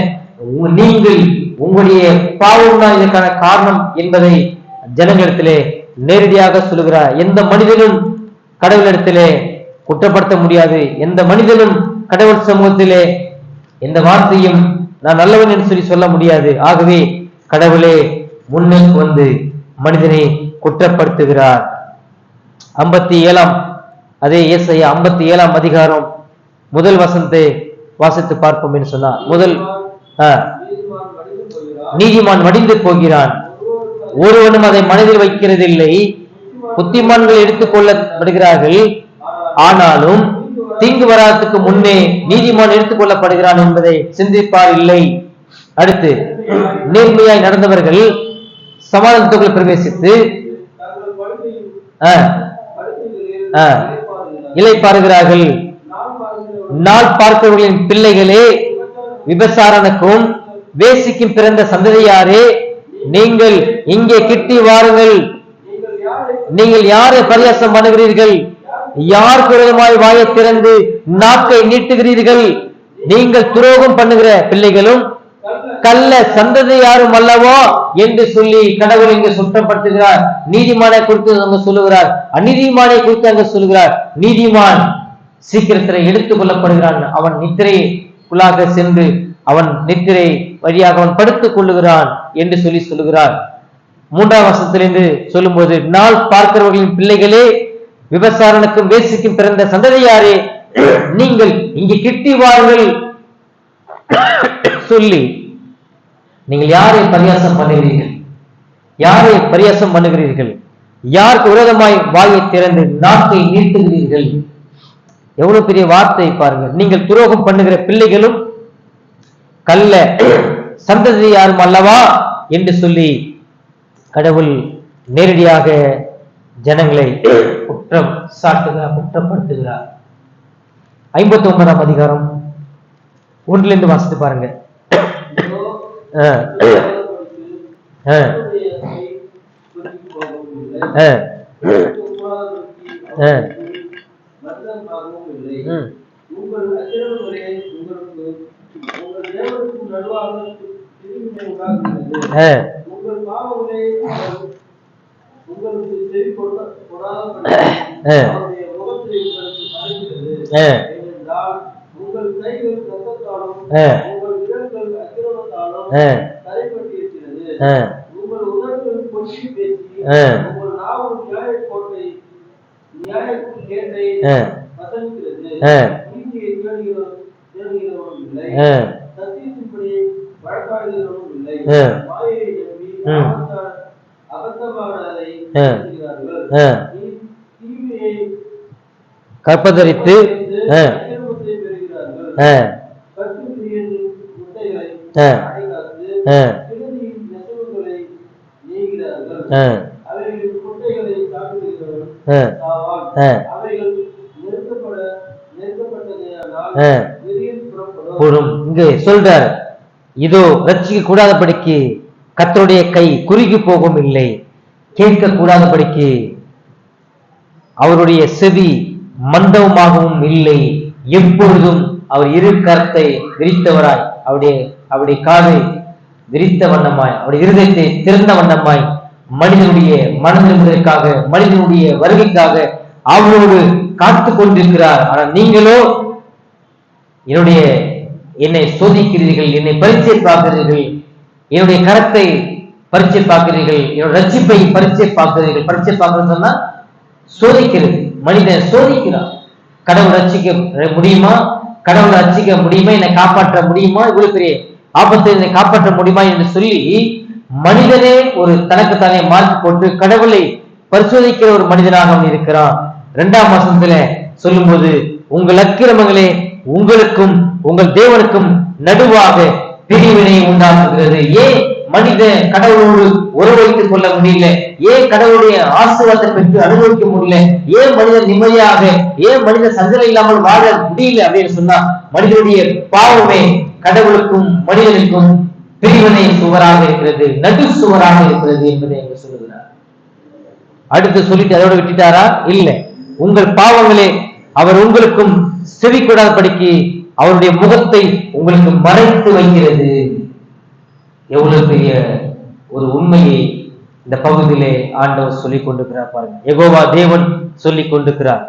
நீங்கள் உங்களுடைய பாவம் தான் இதற்கான காரணம் என்பதை ஜனங்களிடத்திலே நேரடியாக சொல்லுகிறார். எந்த மனிதனும் கடவுளிடத்திலே குற்றப்படுத்த முடியாது. எந்த மனிதனும் கடவுள் சமூகத்திலே எந்த வார்த்தையும் நான் நல்லவன் என்று சொல்லி சொல்ல முடியாது. ஆகவே கடவுளே முன்னுக்கு வந்து மனிதனை குற்றப்படுத்துகிறார். 57 அதே ஏசாயா 57 அதிகாரம் முதல் வசனத்தை வாசித்து பார்ப்போம் என்று சொன்னார். முதல் நீதிமான் மடிந்து போகிறான், ஒருவனும் அதை மனதில் வைக்கிறதில்லை. புத்திமான்கள் எடுத்துக் கொள்ளப்படுகிறார்கள், ஆனாலும் தீங்கு வராததுக்கு முன்னே நீதிமான் எடுத்துக் கொள்ளப்படுகிறான் என்பதை சிந்திப்பார் இல்லை அடுத்து நேர்மையாய் நடந்தவர்கள் சமாதானத்துக்குள் பிரவேசித்து இளைப்பாறுகிறார்கள். நாள் பார்க்கிறவர்களின் பிள்ளைகளே, விபசாரனுக்கும் வேசிக்கும் பிறந்த சந்ததியாரே, நீங்கள் இங்கே கிட்டி வாருங்கள். நீங்கள் யாரை பரியாசம் பண்ணுகிறீர்கள்? யார் குரலுமாய் வாயை திறந்து நாக்கை நீட்டுகிறீர்கள்? நீங்கள் துரோகம் பண்ணுகிற பிள்ளைகளும் கள்ள சந்ததி யாரும் அல்லவோ என்று சொல்லி கடவுள் இங்கு சுற்றப்படுத்துகிறார். நீதிமானை குறித்து அங்க சொல்லுகிறார், அநீதிமானை குறித்து அங்க சொல்லுகிறார். நீதிமான் சீக்கிரத்தில் எடுத்துக் கொள்ளப்படுகிறான். அவன் நித்திரைக்குள்ளாக சென்று அவன் நித்திரை வழியாக அவன் படுத்துக் கொள்ளுகிறான் என்று சொல்லி சொல்லுகிறார். 3ஆம் வசனத்திலிருந்து சொல்லும்போது, நாள் பார்க்கிறவர்களின் பிள்ளைகளே, விபசாரனுக்கும் வேசிக்கும் பிறந்த சந்ததியாரே, நீங்கள் இங்கே கிட்டி வாருங்கள் சொல்லி நீங்கள் யாரை பரியாசம் பண்ணுகிறீர்கள்? யாரை பரியாசம் பண்ணுகிறீர்கள்? யாருக்கு விரோதமாய் வாயை திறந்து நாக்கை நீட்டுகிறீர்கள்? எவ்வளவு பெரிய வார்த்தை பாருங்கள். நீங்கள் துரோகம் பண்ணுகிற பிள்ளைகளும் கள்ள சந்ததி யாரும் அல்லவா என்று சொல்லி கடவுள் நேரடியாக ஜனங்களை குற்றம் சாட்டுகிறார், குற்றப்படுத்துகிறார். 59ஆம் அதிகாரம் 1 வாசித்து பாருங்க. கற்பதரித்து இங்கே சொல்றார், இதோ ரட்சிக்க கூடாதபடிக்கு கர்த்தருடைய கை குறுகி போகும் இல்லை, கேட்க கூடாதபடிக்கு அவருடைய செவி மண்டபமாகவும் இல்லை, எப்பொழுதும் அவர் இரு கரத்தை விரித்தவராய், அவருடைய காதை விரித்த வண்ணமாய், அவருடைய இருதயத்தை திறந்த வண்ணமாய் மனிதனுடைய மனதிற்காக, மனிதனுடைய வருகைக்காக அவரோடு காத்து கொண்டிருக்கிறார். ஆனால் நீங்களோ என்னை சோதிக்கிறீர்கள், என்னை பரீட்சை பார்க்கிறீர்கள், என்னுடைய கரத்தை பரீட்சை பார்க்கிறீர்கள், என்னுடைய ரட்சிப்பை பரீட்சை பார்க்கிறீர்கள். பரீட்சை பார்க்கறது சொன்னா சோதிக்கிறது, மனிதன் சோதிக்கிறான். கடவுள் ரட்சிக்க முடியுமா? கடவுள் ரட்சிக்க முடியுமா? என்னை காப்பாற்ற முடியுமா? இவ்வளவு பெரிய ஆபத்தை என்னை காப்பாற்ற முடியுமா என்று சொல்லி மனிதனே ஒரு தனக்குத்தானே மார்க் போட்டு கடவுளை பரிசோதிக்கிற ஒரு மனிதனாக அவன் இருக்கிறான். 2ஆம் வசனத்துல சொல்லும் போது, உங்கள் அக்கிரமங்களே உங்களுக்கும் உங்கள் தேவனுக்கும் நடுவாக பிரிவினை உண்டாக்குகிறது. ஏன் மனித கடவுளோடு உறவு வைத்துக் கொள்ள முடியல? ஏன் கடவுளுடைய ஆசீர்வாதத்தை பெற்று அனுபவிக்க முடியல? ஏன் மனிதன் நிம்மதியாக, ஏன் மனித சஞ்சலம் இல்லாமல் வாழ முடியல அப்படின்னு சொன்னா, மனிதனுடைய பாவமே கடவுளுக்கும் மனிதனுக்கும் பிரிவினை சுவராக இருக்கிறது, நடு சுவராக இருக்கிறது என்பதை எங்க சொல்லுகிறார். அடுத்து சொல்லிட்டு அதோட விட்டுட்டாரா? இல்ல, உங்கள் பாவங்களே அவர் உங்களுக்கும் செவி கொடாதபடிக்கு அவருடைய முகத்தை உங்களுக்கு மறைத்து வைக்கிறது. எவ்வளவு பெரிய ஒரு உண்மையை இந்த பகுதியிலே ஆண்டவர் சொல்லிக் கொண்டிருக்கிறார் பாருங்க. யெகோவா தேவன் சொல்லிக் கொண்டிருக்கிறார்,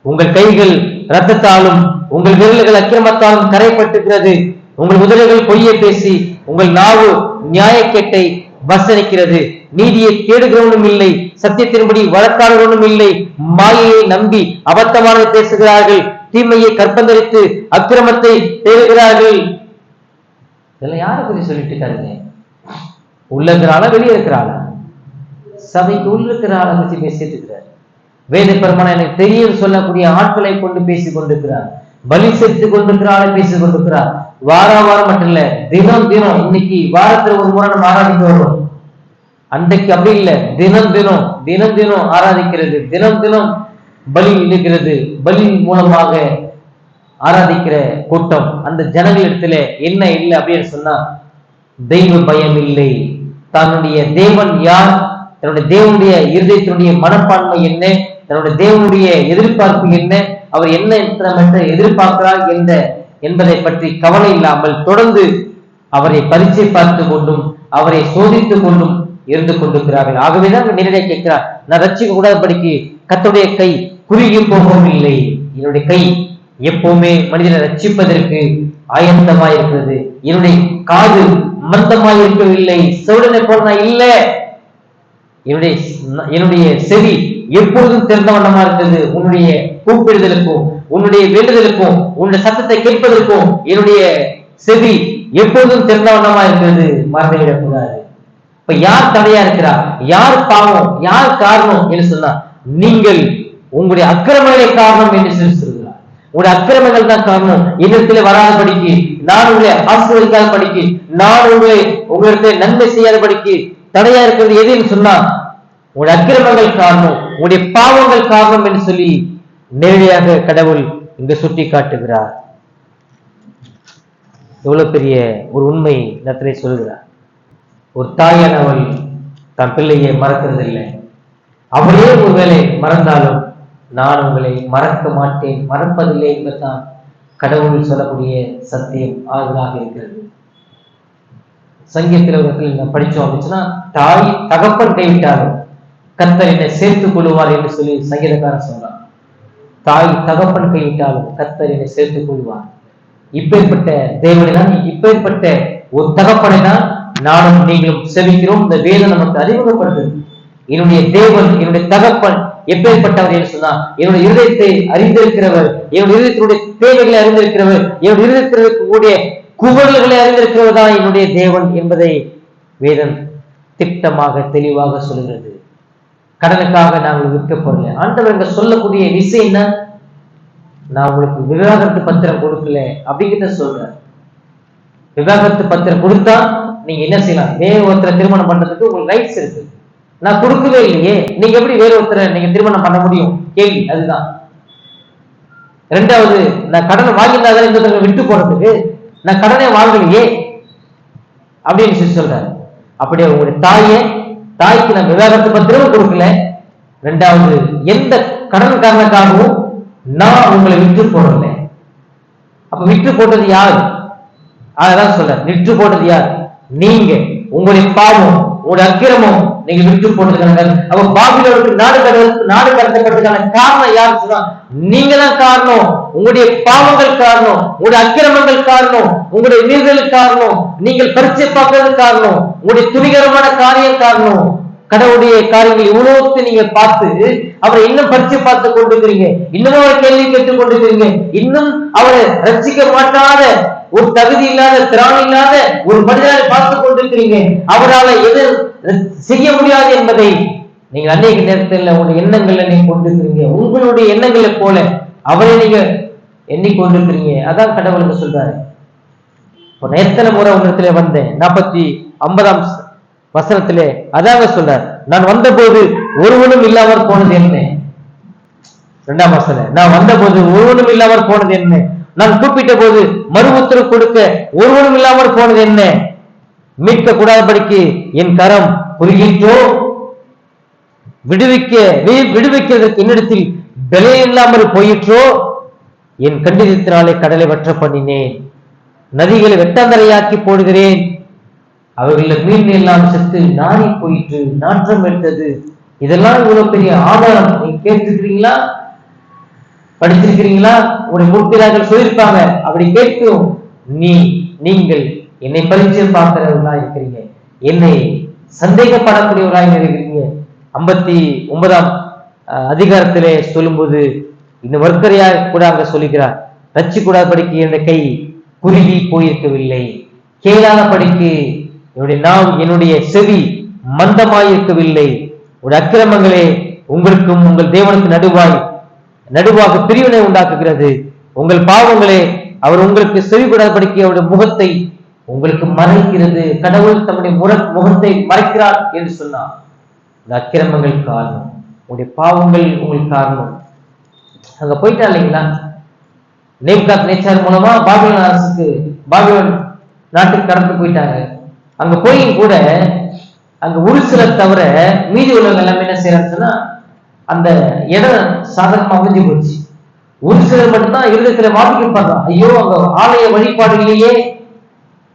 உங்கள் கைகள் இரத்தத்தாலும் உங்கள் விரல்கள் அக்கிரமத்தாலும் கரைப்பட்டுகிறது, உங்கள் உதடுகள் பொய்யை பேசி உங்கள் நாவு நியாயக்கேட்டை வசனிக்கிறது, நீதியை தேடுகிறவனும் இல்லை, சத்தியத்தின்படி வழக்காடுகிறவனும் இல்லை, மாயையை நம்பி அபத்தமானதை பேசுகிறார்கள், தீமையை கற்பந்தரித்து அக்கிரமத்தை தேடுகிறார்கள். இதெல்லாம் யாரை பற்றி சொல்லிட்டு இருக்காருங்க? உள்ள இருக்கிறாளா வெளியே இருக்கிறாளா? சபைக்கு உள்ள இருக்கிற ஆளை பற்றி பேசிட்டு இருக்கிறார். வேத பெருமான எனக்கு தெரியும் சொல்லக்கூடிய ஆட்களை கொண்டு பேசிக் கொண்டிருக்கிறார். பலி செலுத்திக் கொண்டிருக்கிற ஆளை பேசிக் கொண்டிருக்கிறார். வாரம் மட்டும் இல்ல, தினம் தினம். இன்னைக்கு வாரத்துல ஒரு முறை நம்ம ஆராதிக்க வரும், அன்றைக்கு அப்படி இல்லை, தினம் தினம் தினம் தினம் ஆராதிக்கிறது, தினம் தினம் பலி இழுக்கிறது, பலி மூலமாக ஆராதிக்கிற கூட்டம். அந்த ஜனங்கள் இடத்துல என்ன இல்லை அப்படின்னு சொன்னா தெய்வ பயம் இல்லை. தன்னுடைய தேவன் யார், தன்னுடைய தேவனுடைய இருதயத்தினுடைய மனப்பான்மை என்ன, தன்னுடைய தேவனுடைய எதிர்பார்ப்பு என்ன, அவர் என்ன எதிர்பார்க்கிறார் என்பதை பற்றி கவலை இல்லாமல் தொடர்ந்து அவரை பரீட்சை பார்த்து கொண்டும் அவரை சோதித்துக் கொண்டும் இருந்து கொண்டிருக்கிறார்கள். ஆகவேதான் நேரடியாக கேட்கிறார், நான் ரட்சிக்க கூடாதபடிக்கு கர்த்தருடைய கை குறுகி போகவும் இல்லை. என்னுடைய கை எப்பவுமே மனிதனை ரட்சிப்பதற்கு ஆயத்தமாய் இருக்கிறது. என்னுடைய காது மந்தமாய் இருக்கவில்லை, செவிடனை போல நான் இல்லை. என்னுடைய செவி எப்பொழுதும் திறந்த வண்ணமா இருக்கிறது. உன்னுடைய கூப்பிடுதலுக்கும் உன்னுடைய வேண்டுதலுக்கும் உன்னுடைய சத்தத்தை கேட்பதற்கும் என்னுடைய செவி எப்பொழுதும் திறந்த வண்ணமா இருக்கிறது. மறந்துவிடக்கூடாது. இப்ப யார் தடையா இருக்கிறார், யார் பாவம், யார் காரணம் என்று சொன்னா நீங்கள் உங்களுடைய அக்கிரமங்களே காரணம் என்று சொல்கிறார். உங்களுடைய அக்கிரமங்கள் தான் காரணம். என்னிடத்துல வராத படிக்கு, நான் உங்களை ஆசீர்வதிக்காத படிக்கு, நான் உங்களுக்கு நன்மை செய்யாத படிக்கு தடையா இருக்கிறது எதுன்னு சொன்னா உங்களுடைய அக்கிரமங்கள் காரணம், உங்களுடைய பாவங்கள் காரணம் என்று சொல்லி நேரடியாக கடவுள் இங்க சுட்டி காட்டுகிறார். எவ்வளவு பெரிய ஒரு உண்மை இடத்திலே சொல்கிறார். ஒரு தாயானவள் தன் பிள்ளையை மறக்கிறதில்லை. அவளே ஒருவேளை மறந்தாலும் நான் உங்களை மறக்க மாட்டேன், மறப்பதில்லை என்பதுதான் கடவுள் சொல்லக்கூடிய சத்தியம் ஆறுதலாக இருக்கிறது. சங்கீதத்தில் படிச்சோம் அப்படின்னா, தாய் தகப்பன் கைவிட்டாலும் கர்த்தர் என்னை சேர்த்துக் கொள்வார் என்று சொல்லி சங்கீதக்காரன் சொன்னார். தாய் தகப்பன் கைவிட்டாலும் கர்த்தர் என்னை சேர்த்துக் கொள்வார். இப்பேற்பட்ட தேவனை தான், இப்பேற்பட்ட ஒரு தகப்பனை தான் நானும் நீங்களும் செவிக்கிறோம். இந்த வேதம் நமக்கு அறிமுகப்படுத்துது. என்னுடைய தேவன், என்னுடைய தகப்பன் எப்பேற்பட்டவர் என்று சொன்னா, என்னுடைய இருதயத்தை அறிந்திருக்கிறவர், என்னுடைய இருதயத்தினுடைய தேவைகளை அறிந்திருக்கிறவர், என்னுடைய இருதயத்திற்கூடிய குவல்களை அறிந்திருக்கிறவர் தான் என்னுடைய தேவன் என்பதை வேதம் திட்டமாக தெளிவாக சொல்கிறது. கடனுக்காக நாங்கள் விற்கப்படல. ஆண்டவர் இங்க சொல்லக்கூடிய விஷயம் என்ன, நான் உங்களுக்கு விவாகரத்து பத்திரம் கொடுக்கல அப்படிங்கிட்ட சொல்றேன். விவாகரத்து பத்திரம் கொடுத்தா நீங்க என்ன செய்யலாம், வேற ஒருத்தரை திருமணம் பண்றதுக்கு உங்களுக்கு ரைட்ஸ் இருக்கு. நான் கொடுக்கவே இல்லையே, நீங்க எப்படி வேற ஒருத்தரை நீங்க திருமணம் பண்ண முடியும்? கேள்வி அதுதான். ரெண்டாவது, நான் கடனை வாங்கியிருந்தாதான் இன்னொருத்தரை விட்டு போறதுக்கு, நான் கடனே வாங்கலையே அப்படின்னு சொல்லி சொல்றாரு. அப்படியே உங்களுடைய தாய்க்கு நான் விவாகரத்து பத்திரமும் கொடுக்கல, ரெண்டாவது எந்த கடன் காரணக்காகவும் நான் உங்களை விட்டு போடல. அப்ப விட்டு போட்டது யாரு? அதான் சொல்ற, விட்டு போட்டது யார்? நீங்க. உங்களுடைய பாவம், உங்களுடைய அக்கிரமம் நீங்க விட்டு போட்டதுக்கான, அப்ப பாபிலோனுக்கு நாடு கடத்தப்பட்டதுக்கான காரணம் யாரு சொன்னா நீங்க தான் காரணம். உங்களுடைய பாவங்கள் காரணம், உங்களுடைய அக்கிரமங்கள் காரணம், உங்களுடைய மீறுதல் காரணம், நீங்கள் பரீட்சை பார்க்கறது காரணம், உங்களுடைய துணிகரமான காரியம் காரணம். கடவுளுடைய காரியங்கள் இவ்வளவு நீங்க பார்த்து அவரை இன்னும் பரிச்சை பார்த்து கொண்டிருக்கிறீங்க, இன்னும் அவரை கேள்வி கேட்டுக் கொண்டிருக்கிறீங்க, இன்னும் அவரை ரட்சிக்க மாட்டாத ஒரு தகுதி இல்லாத திராணி இல்லாத ஒரு மனிதனை பார்த்து கொண்டிருக்கிறீங்க. அவரால் எது செய்ய முடியாது என்பதை நீங்க அநேக நேரத்தில் உங்களுடைய எண்ணங்கள்ல நீங்க கொண்டிருக்கிறீங்க. உங்களுடைய எண்ணங்களை போல அவரை நீங்க எண்ணிக்கொண்டிருக்கிறீங்க. அதான் கடவுளுக்கு சொல்றாரு. எத்தனை முறை உங்களிடத்துல வந்தேன், 50ஆம் வசனத்திலே அதாக சொல்றார், நான் வந்தபோது ஒருவனும் இல்லாமல் போனது என்ன? 2ஆம் வசனம், நான் வந்தபோது ஒருவனும் இல்லாமல் போனது என்ன? நான் கூப்பிட்ட போது மறு உத்தரவு கொடுக்க ஒருவனும் இல்லாமல் போனது என்ன? மீட்க கூடாதபடிக்கு என் கரம் குறுகிட்டோ? விடுவிக்கிறதுக்கு என்னிடத்தில் பலன் இல்லாமல் போயிற்றோ? என் கண்டிதத்தினாலே கடலை வற்ற பண்ணினேன், நதிகளை வெட்டாந்தரையாக்கி போடுகிறேன், அவர்கள மீன் எல்லாம் செத்து நாரி போயிற்று, நாற்றம் எடுத்தது. இதெல்லாம் இவ்வளவு பெரிய ஆதாரம். நீங்க கேட்டிருக்கிறீங்களா? படிச்சிருக்கிறீங்களா? உங்களுடைய முற்பிதாக்கள் சொல்லியிருப்பாங்க. அப்படி கேட்கும் நீங்கள் என்னை பரிச்சை பார்க்கிறவர்களா இருக்கிறீங்க, என்னை சந்தேகப்படக்கூடியவர்களாக இருக்கிறீங்க. 59ஆம் அதிகாரத்திலே சொல்லும்போது இந்த வர்க்கரையா கூட அங்க சொல்லுகிறார், ரட்சி கூடாதபடிக்கு என்னுடைய கை குறுகி போயிருக்கவில்லை, கேளாத படிக்கு என்னுடைய நாவு, என்னுடைய செவி மந்தமாயிருக்கவில்லை. உடைய அக்கிரமங்களே உங்களுக்கும் உங்கள் தேவனுக்கு நடுவாக பிரிவினை உண்டாக்குகிறது, உங்கள் பாவங்களே அவர் உங்களுக்கு செவிப்படாதபடிக்கு அவருடைய முகத்தை உங்களுக்கு மறைக்கிறது. கடவுள் தம்முடைய முகத்தை மறைக்கிறார் என்று சொன்னார். இந்த அக்கிரமங்கள் காரணம், உங்களுடைய பாவங்கள் உங்களுக்கு காரணம். அங்க போயிட்டா இல்லைங்களா, நேப்காத் நேச்சார் மூலமா பாபிலோன் அரசுக்கு, பாபிலோன் நாட்டுக்கு கடந்து போயிட்டாங்க. அங்க போய் கூட அங்க ஒரு சிலர் தவிர மீதி உள்ளவங்க எல்லாமே என்ன செய்யறான்னு சொன்னா அந்த இடம் சாதாரணமா அமைஞ்சு போச்சு. ஒரு சிலர் மட்டும்தான் இருதயத்துல பாதிக்கப்படுறான். ஐயோ, அங்க ஆலய வழிபாடு இல்லையே,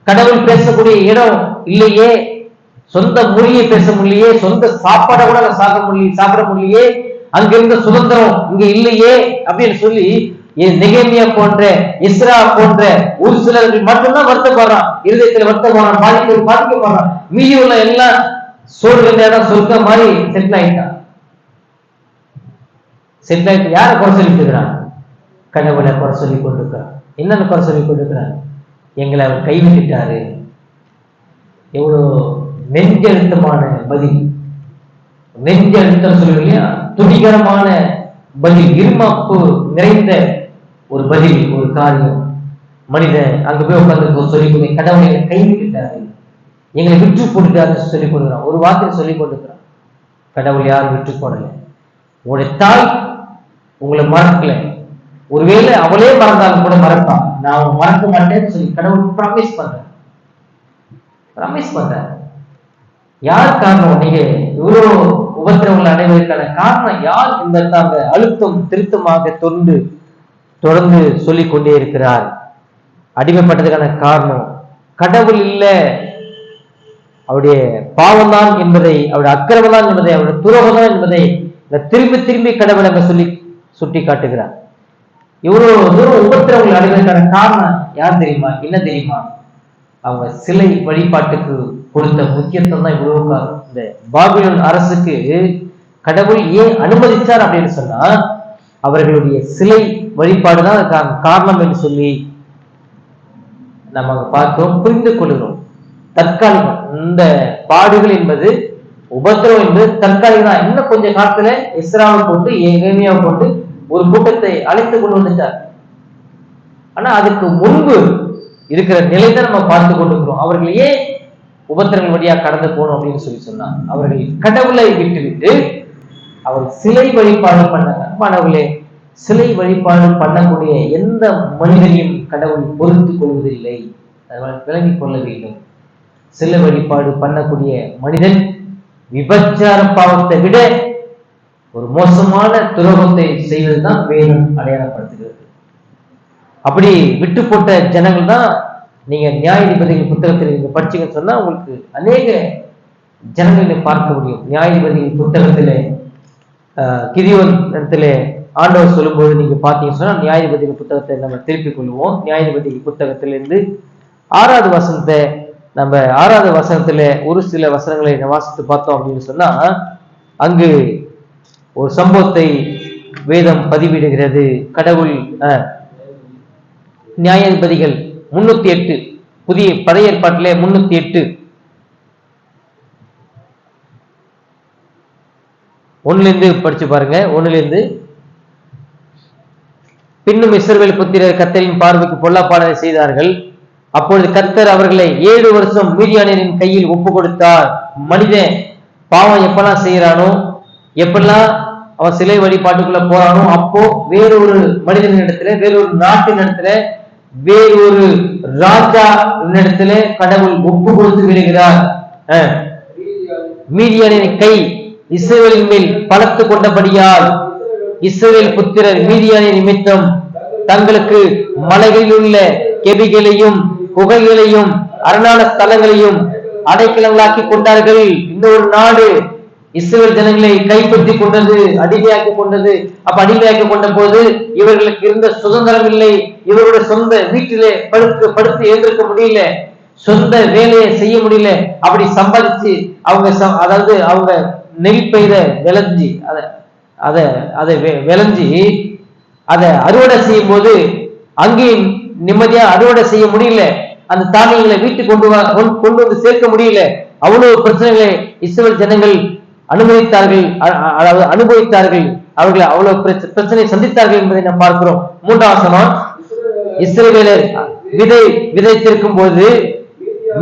கடவுள் பேசக்கூடிய இடம் இல்லையே, சொந்த மொழியை பேச முடியலையே, சொந்த சாப்பாடை கூட சாப்பிட முடியலையே, அங்க இருந்த சுதந்திரம் இங்க இல்லையே அப்படின்னு சொல்லி நெகேமியா போன்ற இஸ்ரா போன்ற ஒரு சிலர்கள் மட்டும்தான் வருத்தப்படுறான். இருதயத்துல வருத்தப்படுறான், பாதிக்கப்படுறான். மீதி உள்ள எல்லாம் சோறு இடம் சொர்க்க மாதிரி செட்டில் ஆயிட்டான். செட்டில் ஆயிட்டு யாரை குறை சொல்லிட்டு இருக்கிறான்? கடவுளை குறை சொல்லி கொண்டிருக்கிறான். என்னன்னு குறை சொல்லி கொண்டிருக்கிறான்? எங்களை அவர் கைவிட்டாரு. எவ்வளவு நெஞ்சழுத்தமான பதில், நெஞ்சழுத்தம் சொல்லுவோம் இல்லையா, துணிகரமான பதில், இருமாப்பு நிறைந்த ஒரு பதில், ஒரு காரியம். மனிதன் அங்க போய் உட்கார்ந்து சொல்லி கடவுளை கைவிட்டாரு, எங்களை விற்று போட்டுட்டாருன்னு சொல்லிக் கொடுக்குறான். ஒரு வார்த்தை சொல்லிக் கொடுக்குறான். கடவுள் யாரும் விற்று போடல. உங்களுடைய தாய் உங்களை மறக்கல, ஒருவேளை அவளே மறந்தாலும் கூட மறப்பான், நான் மறக்க மாட்டேன்னு சொல்லி கடவுள் ப்ராமிஸ் பண்ற. யார் காரணம்? நீங்க இவ்வளவு உபத்திரவங்களை அடைவதற்கான காரணம் யார் என்பதாங்க அழுத்தம் திருத்தமாக தொடர்ந்து சொல்லிக் கொண்டே இருக்கிறார். அடிமைப்பட்டதுக்கான காரணம் கடவுள் இல்ல, அவருடைய பாவம் தான் என்பதை, அவருடைய அக்கிரமம் தான் என்பதை, அவருடைய துரோகம் தான் என்பதை திரும்பி கடவுள் அங்க சொல்லி சுட்டி காட்டுகிறார். இவ்வளவு தூரம் உபத்திரவங்களை அடைவதற்கான காரணம் யார் தெரியுமா? என்ன தெரியுமா? அவங்க சிலை வழிபாட்டுக்கு கொடுத்த முக்கியத்துவம் தான் இவ்வளவு காரணம். இந்த பாபிலோன் அரசுக்கு கடவுள் ஏன் அனுமதிச்சார் அப்படின்னு சொன்னா அவர்களுடைய சிலை வழிபாடுதான் காரணம் என்று சொல்லி நம்ம பார்க்கிறோம், புரிந்து கொள்கிறோம். தற்காலிகம் இந்த பாடுகள் என்பது, உபத்திரவம் என்பது தற்காலிகம் தான். இன்னும் கொஞ்ச காலத்துல இஸ்ராவை கொண்டு எரேமியாவை கொண்டு ஒரு கூட்டத்தை அழைத்து கொண்டு வந்துட்டார். ஆனா அதுக்கு முன்பு இருக்கிற நிலை தான் நம்ம பார்த்து கொண்டிருக்கிறோம். அவர்கள் ஏன் உபத்திரங்கள் வழியா கடந்து போகணும் அப்படின்னு சொல்லி சொன்னார். அவர்கள் கடவுளை விட்டுவிட்டு அவர் சிலை வழிபாடு பண்ணாங்க. மாணவர்களே, சிலை வழிபாடு பண்ணக்கூடிய எந்த மனிதனையும் கடவுள் பொறுத்து கொள்வதில்லை, விளங்கிக் கொள்ள வேண்டும். சிலை வழிபாடு பண்ணக்கூடிய மனிதன் விபச்சார பாவத்தை விட ஒரு மோசமான துரோகத்தை செய்வதுதான் வேதம் அடையாளப்படுத்துகிறது. அப்படி விட்டு போட்ட ஜனங்கள் தான் நீங்க நியாயாதிபதிகள் புத்தகத்தில் நீங்க படிச்சீங்கன்னு சொன்னா உங்களுக்கு அநேக ஜனங்களை பார்க்க முடியும். நியாயாதிபதிகள் புத்தகத்திலே கிதியோன் இடத்துல ஆண்டவர் சொல்லும்போது நீங்க பார்த்தீங்கன்னு சொன்னா நியாயாதிபதிகள் புத்தகத்தை நம்ம திருப்பிக் கொள்வோம். நியாயாதிபதிகள் புத்தகத்திலிருந்து 6வது வசனத்தை நம்ம 6வது வசனத்துல ஒரு சில வசனங்களை வாசித்து பார்த்தோம் அப்படின்னு சொன்னா அங்கு ஒரு சம்பவத்தை வேதம் பதிவிடுகிறது. கடவுள் நியாயாதிபதிகள் 308 புதிய பழைய ஏற்பாட்டிலே 308 1 படிச்சு பாருங்க. 1 பின்னும் இஸ்ரவேல் புத்திரர் கர்த்தரின் பார்வைக்கு பொல்லாப்பானதை செய்தார்கள். அப்பொழுது கர்த்தர் அவர்களை 7 வருஷம் மீதியானியரின் கையில் ஒப்பு கொடுத்தார். மனிதன் பாவம் எப்பெல்லாம் செய்யறானோ, எப்பெல்லாம் அவன் சிலை வழிபாட்டுக்குள்ள போறானோ, அப்போ வேறொரு மனிதனிடத்துல, வேறொரு நாட்டின் இடத்துல, வேறொரு ராஜா இடத்துல கடவுள் ஒப்பு கொடுத்து விடுகிறார். மீதியானின் கை இஸ்ரவேலின் மேல் பலத்து கொண்டபடியால் இஸ்ரவேல் புத்திரர் மீதியானின் நிமித்தம் தங்களுக்கு மலைகளில் உள்ள கெபிகளையும் குகைகளையும் அரணான ஸ்தலங்களையும் அடைக்கலங்களாக்கி கொண்டார்கள். இன்னொரு நாடு இஸ்ரவேல் ஜனங்களை கைப்பற்றி கொண்டது, அடிமையாக்கி கொண்டது. அப்ப அடிமையாக்கி கொண்ட போது இவர்களுக்கு இருந்த சுதந்திரம் இல்லை. இவருடைய சொந்த வீட்டிலே படுத்து எழுந்திருக்க முடியல, சொந்த வேலையை செய்ய முடியல. அப்படி சம்பாதிச்சு அதாவது அவங்க நெல் பயிர விளைஞ்சி அதை விளைஞ்சி அதை அறுவடை செய்யும் போது அங்கேயும் நிம்மதியா அறுவடை செய்ய முடியல. அந்த தானியங்களை வீட்டுக்கு கொண்டு வந்து சேர்க்க முடியல. அவ்வளவு பிரச்சனைகளை இஸ்ரவேல் ஜனங்கள் அனுபவித்தார்கள். அவர்கள் அவ்வளவு பிரச்சனை சந்தித்தார்கள் என்பதை நாம் பார்க்கிறோம். 3வது வசனம், இஸ்ரவேலர் விதைத்திருக்கும் போது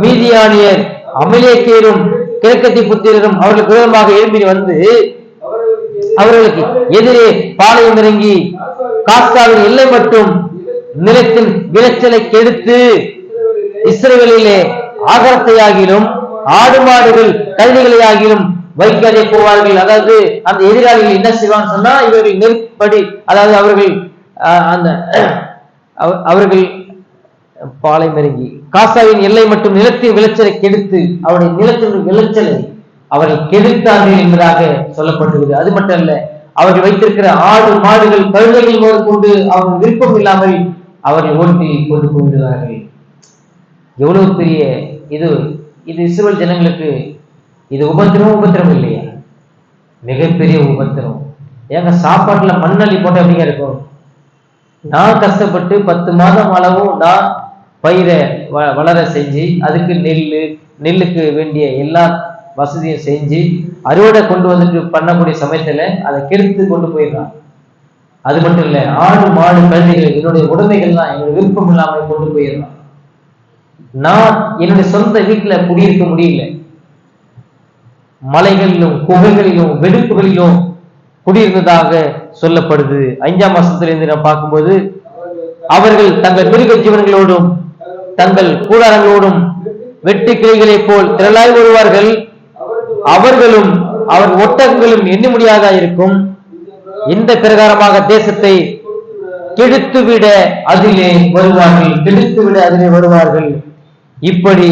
மீதியானியர் அமலேக்கியரும் கிழக்கத்தி புத்திரரும் அவர்களுக்கு விரோதமாக எழும்பி வந்து அவர்களுக்கு எதிரே பாளையம் இறங்கி காசாவின் எல்லை மட்டும் நிலத்தின் விளைச்சலை கெடுத்து இஸ்ரவேலிலே ஆகாரத்தையாகிலும் ஆடு மாடுகள் கழுதைகளை ஆகிலும் வைக்காதே போவார்கள். அதாவது அந்த எதிராளிகள் என்ன செய்வான்னு சொன்னா, இவர்கள் நெருப்படி, அதாவது அவர்கள் பாளையம் இறங்கி காசாவின் எல்லை மற்றும் நிலத்தின் விளைச்சலை கெடுத்து அவருடைய நிலத்தின் விளைச்சலை அவர்கள் கெடுத்தார்கள் என்பதாக சொல்லப்பட்டுள்ளது. அது மட்டும் அல்ல, அவர்கள் வைத்திருக்கிற ஆடு மாடுகள் கழுதைகள் முதல் கொண்டு அவர்கள் விருப்பம் இல்லாமல் அவர்கள் ஓட்டி கொண்டு போய்விடுவார்கள். எவ்வளவு பெரிய இது இஸ்ரவேல் ஜனங்களுக்கு இது உபத்திரம் இல்லையா? மிகப்பெரிய உபத்திரம். ஏங்க சாப்பாட்டுல மண்ணள்ளி போட்ட அப்படிங்க இருக்கும். நான் கஷ்டப்பட்டு 10 மாதம் அளவும் நான் பயிரை வளர செஞ்சு அதுக்கு நெல்லுக்கு வேண்டிய எல்லா வசதியும் செஞ்சு அறுவடை கொண்டு வந்துட்டு பண்ணக்கூடிய சமயத்துல அதை கெடுத்து கொண்டு போயிடலாம். அது மட்டும் இல்ல, ஆடு மாடு கழுதைகள் என்னுடைய உடைமைகள் தான் என்னுடைய விருப்பம் இல்லாமல் கொண்டு போயிடலாம். நான் என்னுடைய சொந்த வீட்டுல குடியிருக்க முடியல. மலைகளிலும் குகைகளிலும் வெடுப்புகளிலும் குடியிருந்ததாக சொல்லப்படுது. 5ஆம் வசனத்திலிருந்து நான் பார்க்கும்போது, அவர்கள் தங்கள் மிருக ஜீவன்களோடும் தங்கள் கூடாரங்களோடும் வெட்டு கிளைகளை போல் திரளாய் வருவார்கள். அவர்களும் அவர் ஒட்டகங்களும் எண்ண முடியாதா இருக்கும். இந்த பிரகாரமாக தேசத்தை கெடுத்துவிட அதிலே வருவார்கள். இப்படி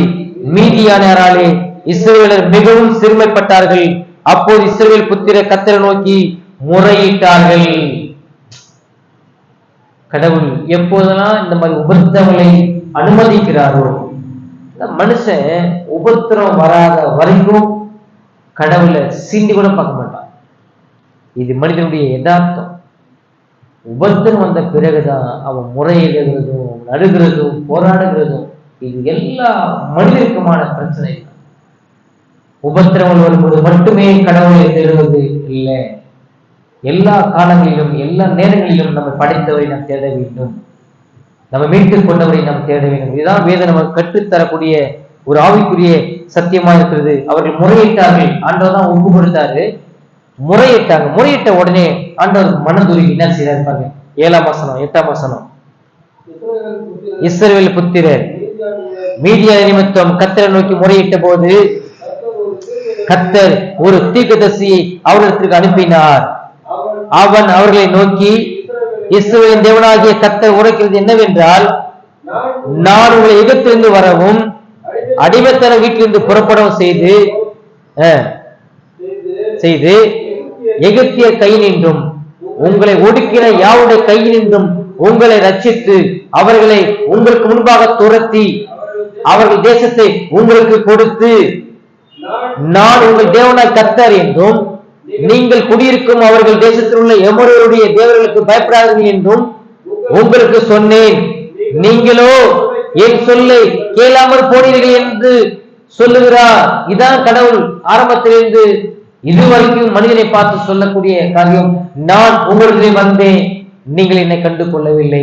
மீதியானாராலே இஸ்ரவேலர் மிகவும் சிறுமைப்பட்டார்கள். அப்போது இஸ்ரவேல் புத்திர கர்த்தரை நோக்கி முறையிட்டார்கள். கடவுள் எப்போதெல்லாம் இந்த மாதிரி உபத்திரங்களை அனுமதிக்கிறாரோ, மனுஷன் உபத்திரம் வராத வரைக்கும் கடவுளை சீண்டி கூட பார்க்க மாட்டான். இது மனிதனுடைய யதார்த்தம். உபத்திரம் வந்த பிறகுதான் அவன் முறையிடுகிறதும் நடுகிறதும் போராடுகிறதும் இது எல்லா மனிதனுக்குமான பிரச்சனை. உபத்திரங்கள் வரும்போது மட்டுமே கடவுளை தேடுவது இல்லை. எல்லா காலங்களிலும் எல்லா நேரங்களிலும் நம்ம படைத்தவரை நாம் தேட வேண்டும். நம்ம மீட்டுக் கொண்டவரை நாம் தேட வேண்டும். இதுதான் வேதம் நமக்கு கற்றுத்தரக்கூடிய ஒரு ஆவிக்குரிய சத்தியமா இருக்கிறது. அவர்கள் முறையிட்டார்கள். ஆண்டவர் தான் ஒப்பு கொடுத்தாரு. முறையிட்ட உடனே ஆண்டவர் மனதுருகி என்ன செய்யறாரு பாருங்க. 7ஆம் வசனம் 8ஆம் வசனம், இஸ்ரவேல் புத்திரர் மீதியா நிமித்தம் கர்த்தரை நோக்கி முறையிட்ட போது கர்த்தர் ஒரு தீர்க்கதரிசியை அவர்களுக்கு அனுப்பினார். அவன் அவர்களை நோக்கி, இஸ்ரவேலின் தேவனாகிய கர்த்தர் உரைக்கிறது என்னவென்றால், நான் உங்களை எகிப்திலிருந்து வரவும் அடிமைத்தன வீட்டிலிருந்து புறப்படவும் செய்து எகிப்தியர் கையினின்றும் உங்களை ஒடுக்கிற யாவுடைய கையினின்றும் உங்களை ரட்சித்து அவர்களை உங்களுக்கு முன்பாக துரத்தி அவர்கள் தேசத்தை உங்களுக்கு கொடுத்து, நான் உங்கள் தேவனாய் கர்த்தர் என்றும் நீங்கள் குடியிருக்கும் அவர்கள் தேசத்தில் உள்ள எமோரியருடைய தேவர்களுக்கு பயப்படாதீர்கள் என்றும் உங்களுக்கு சொன்னேன். நீங்களோ என் சொல்லை கேளாமற் போனீர்கள் என்று சொல்லுகிறார். இதான் கடவுள் ஆரம்பத்திலிருந்து இதுவரைக்கும் மனிதனை பார்த்து சொல்லக்கூடிய காரியம். நான் உங்களுக்கு வந்தேன், நீங்கள் என்னை கண்டு கொள்ளவில்லை.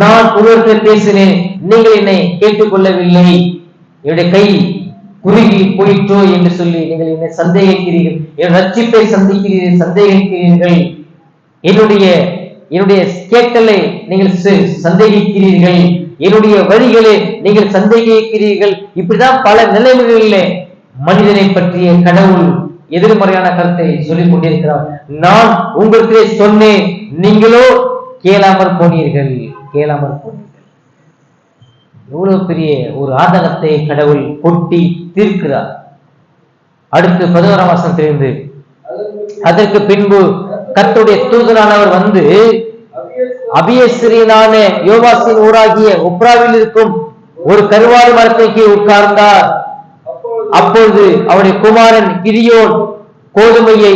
நான் உங்களுக்கு பேசினேன், நீங்கள் என்னை கேட்டுக் கொள்ளவில்லை. என்னுடைய கை குறுகி போயிற்றோ என்று சொல்லி நீங்கள் என்னை சந்தேகிக்கிறீர்கள். என் ரட்சிப்பை சந்தேகிக்கிறீர்கள். என்னுடைய கேட்டலை நீங்கள் சந்தேகிக்கிறீர்கள். என்னுடைய வழிகளை நீங்கள் சந்தேகிக்கிறீர்கள். இப்படிதான் பல நிலைமைகளிலே மனிதனை பற்றிய கடவுள் எதிர்மறையான கருத்தை சொல்லிக் கொண்டிருக்கிறார். நான் உங்களுக்கு சொன்னேன், நீங்களோ கேளாமற் போனீர்கள். எவ்வளவு பெரிய ஒரு ஆதங்கத்தை கடவுள் கொட்டி தீர்க்கிறார். அடுத்து 11ஆம் வசனத்திலிருந்து, அதற்கு பின்பு கர்த்தருடைய தூதனானவர் வந்து அபியேஸ்ரியனான யோவாசின் ஊராகிய ஒப்ராவில் இருக்கும் ஒரு கருவாடு மரத்தை கீழ் உட்கார்ந்தார். அப்பொழுது அவருடைய குமாரன் கிதியோன் கோதுமையை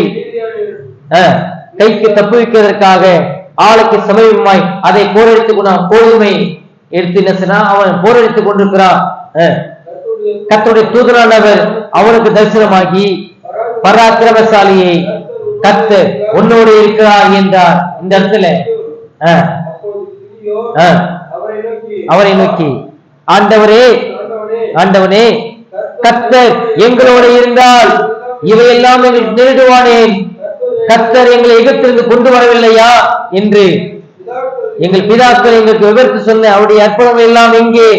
கைக்கு தப்புவிப்பதற்காக ஆளுக்கு சமீபமாய் அதை போரெடுத்துக் கோதுமை எடுத்து அவன் போரெடுத்துக் கொண்டிருக்கிறான். கர்த்தருடைய தூதனானவர் அவனுக்கு தரிசனமாகி, பராக்கிரமசாலியை கர்த்தர் உன்னோடு இருக்கிறார் என்றார். இந்த இடத்துல அவரை நோக்கி, ஆண்டவரே ஆண்டவனே, கர்த்தர் எங்களோட இருந்தால் இவையெல்லாம் எங்களுக்கு நேரிடுவானேன். கர்த்தர் எங்களை எகிப்திலிருந்து கொண்டு வரவில்லையா என்று எங்கள் பிதாக்கள் எங்களுக்கு விவரித்து சொன்ன அவருடைய அற்புதங்கள் எல்லாம் எங்கே?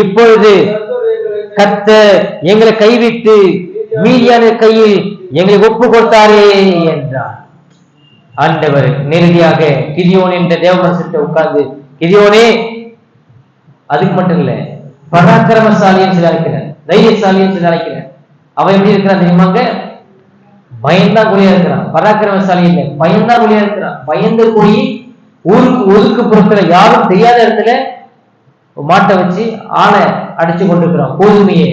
இப்பொழுது கர்த்தர் எங்களை கைவிட்டு மீதியான கையில் எங்களை ஒப்பு கொடுத்தாரே என்றார். ஆண்டவர் நேரடியாக கிதியோன் என்ற தேவமனுஷத்தை உட்கார்ந்து, கிதியோனே, அதுக்கு மட்டும் இல்ல, பராக்கிரமசாலியும் சில அழைக்கிறார், தைரியசாலியும் சில அழைக்கிறார். அவன் எப்படி இருக்கிறான் தெரியுமாங்க? பயந்தா குழியா இருக்கிறான். பராக்கிரமசாலி இல்லை, பயந்தா குழியா இருக்கிறான். பயந்து போய் ஊருக்கு ஒதுக்குப்புறத்துல யாரும் தெரியாத இடத்துல மாட்டை வச்சு ஆணை அடிச்சு கொண்டிருக்கிறான். கோதுமையை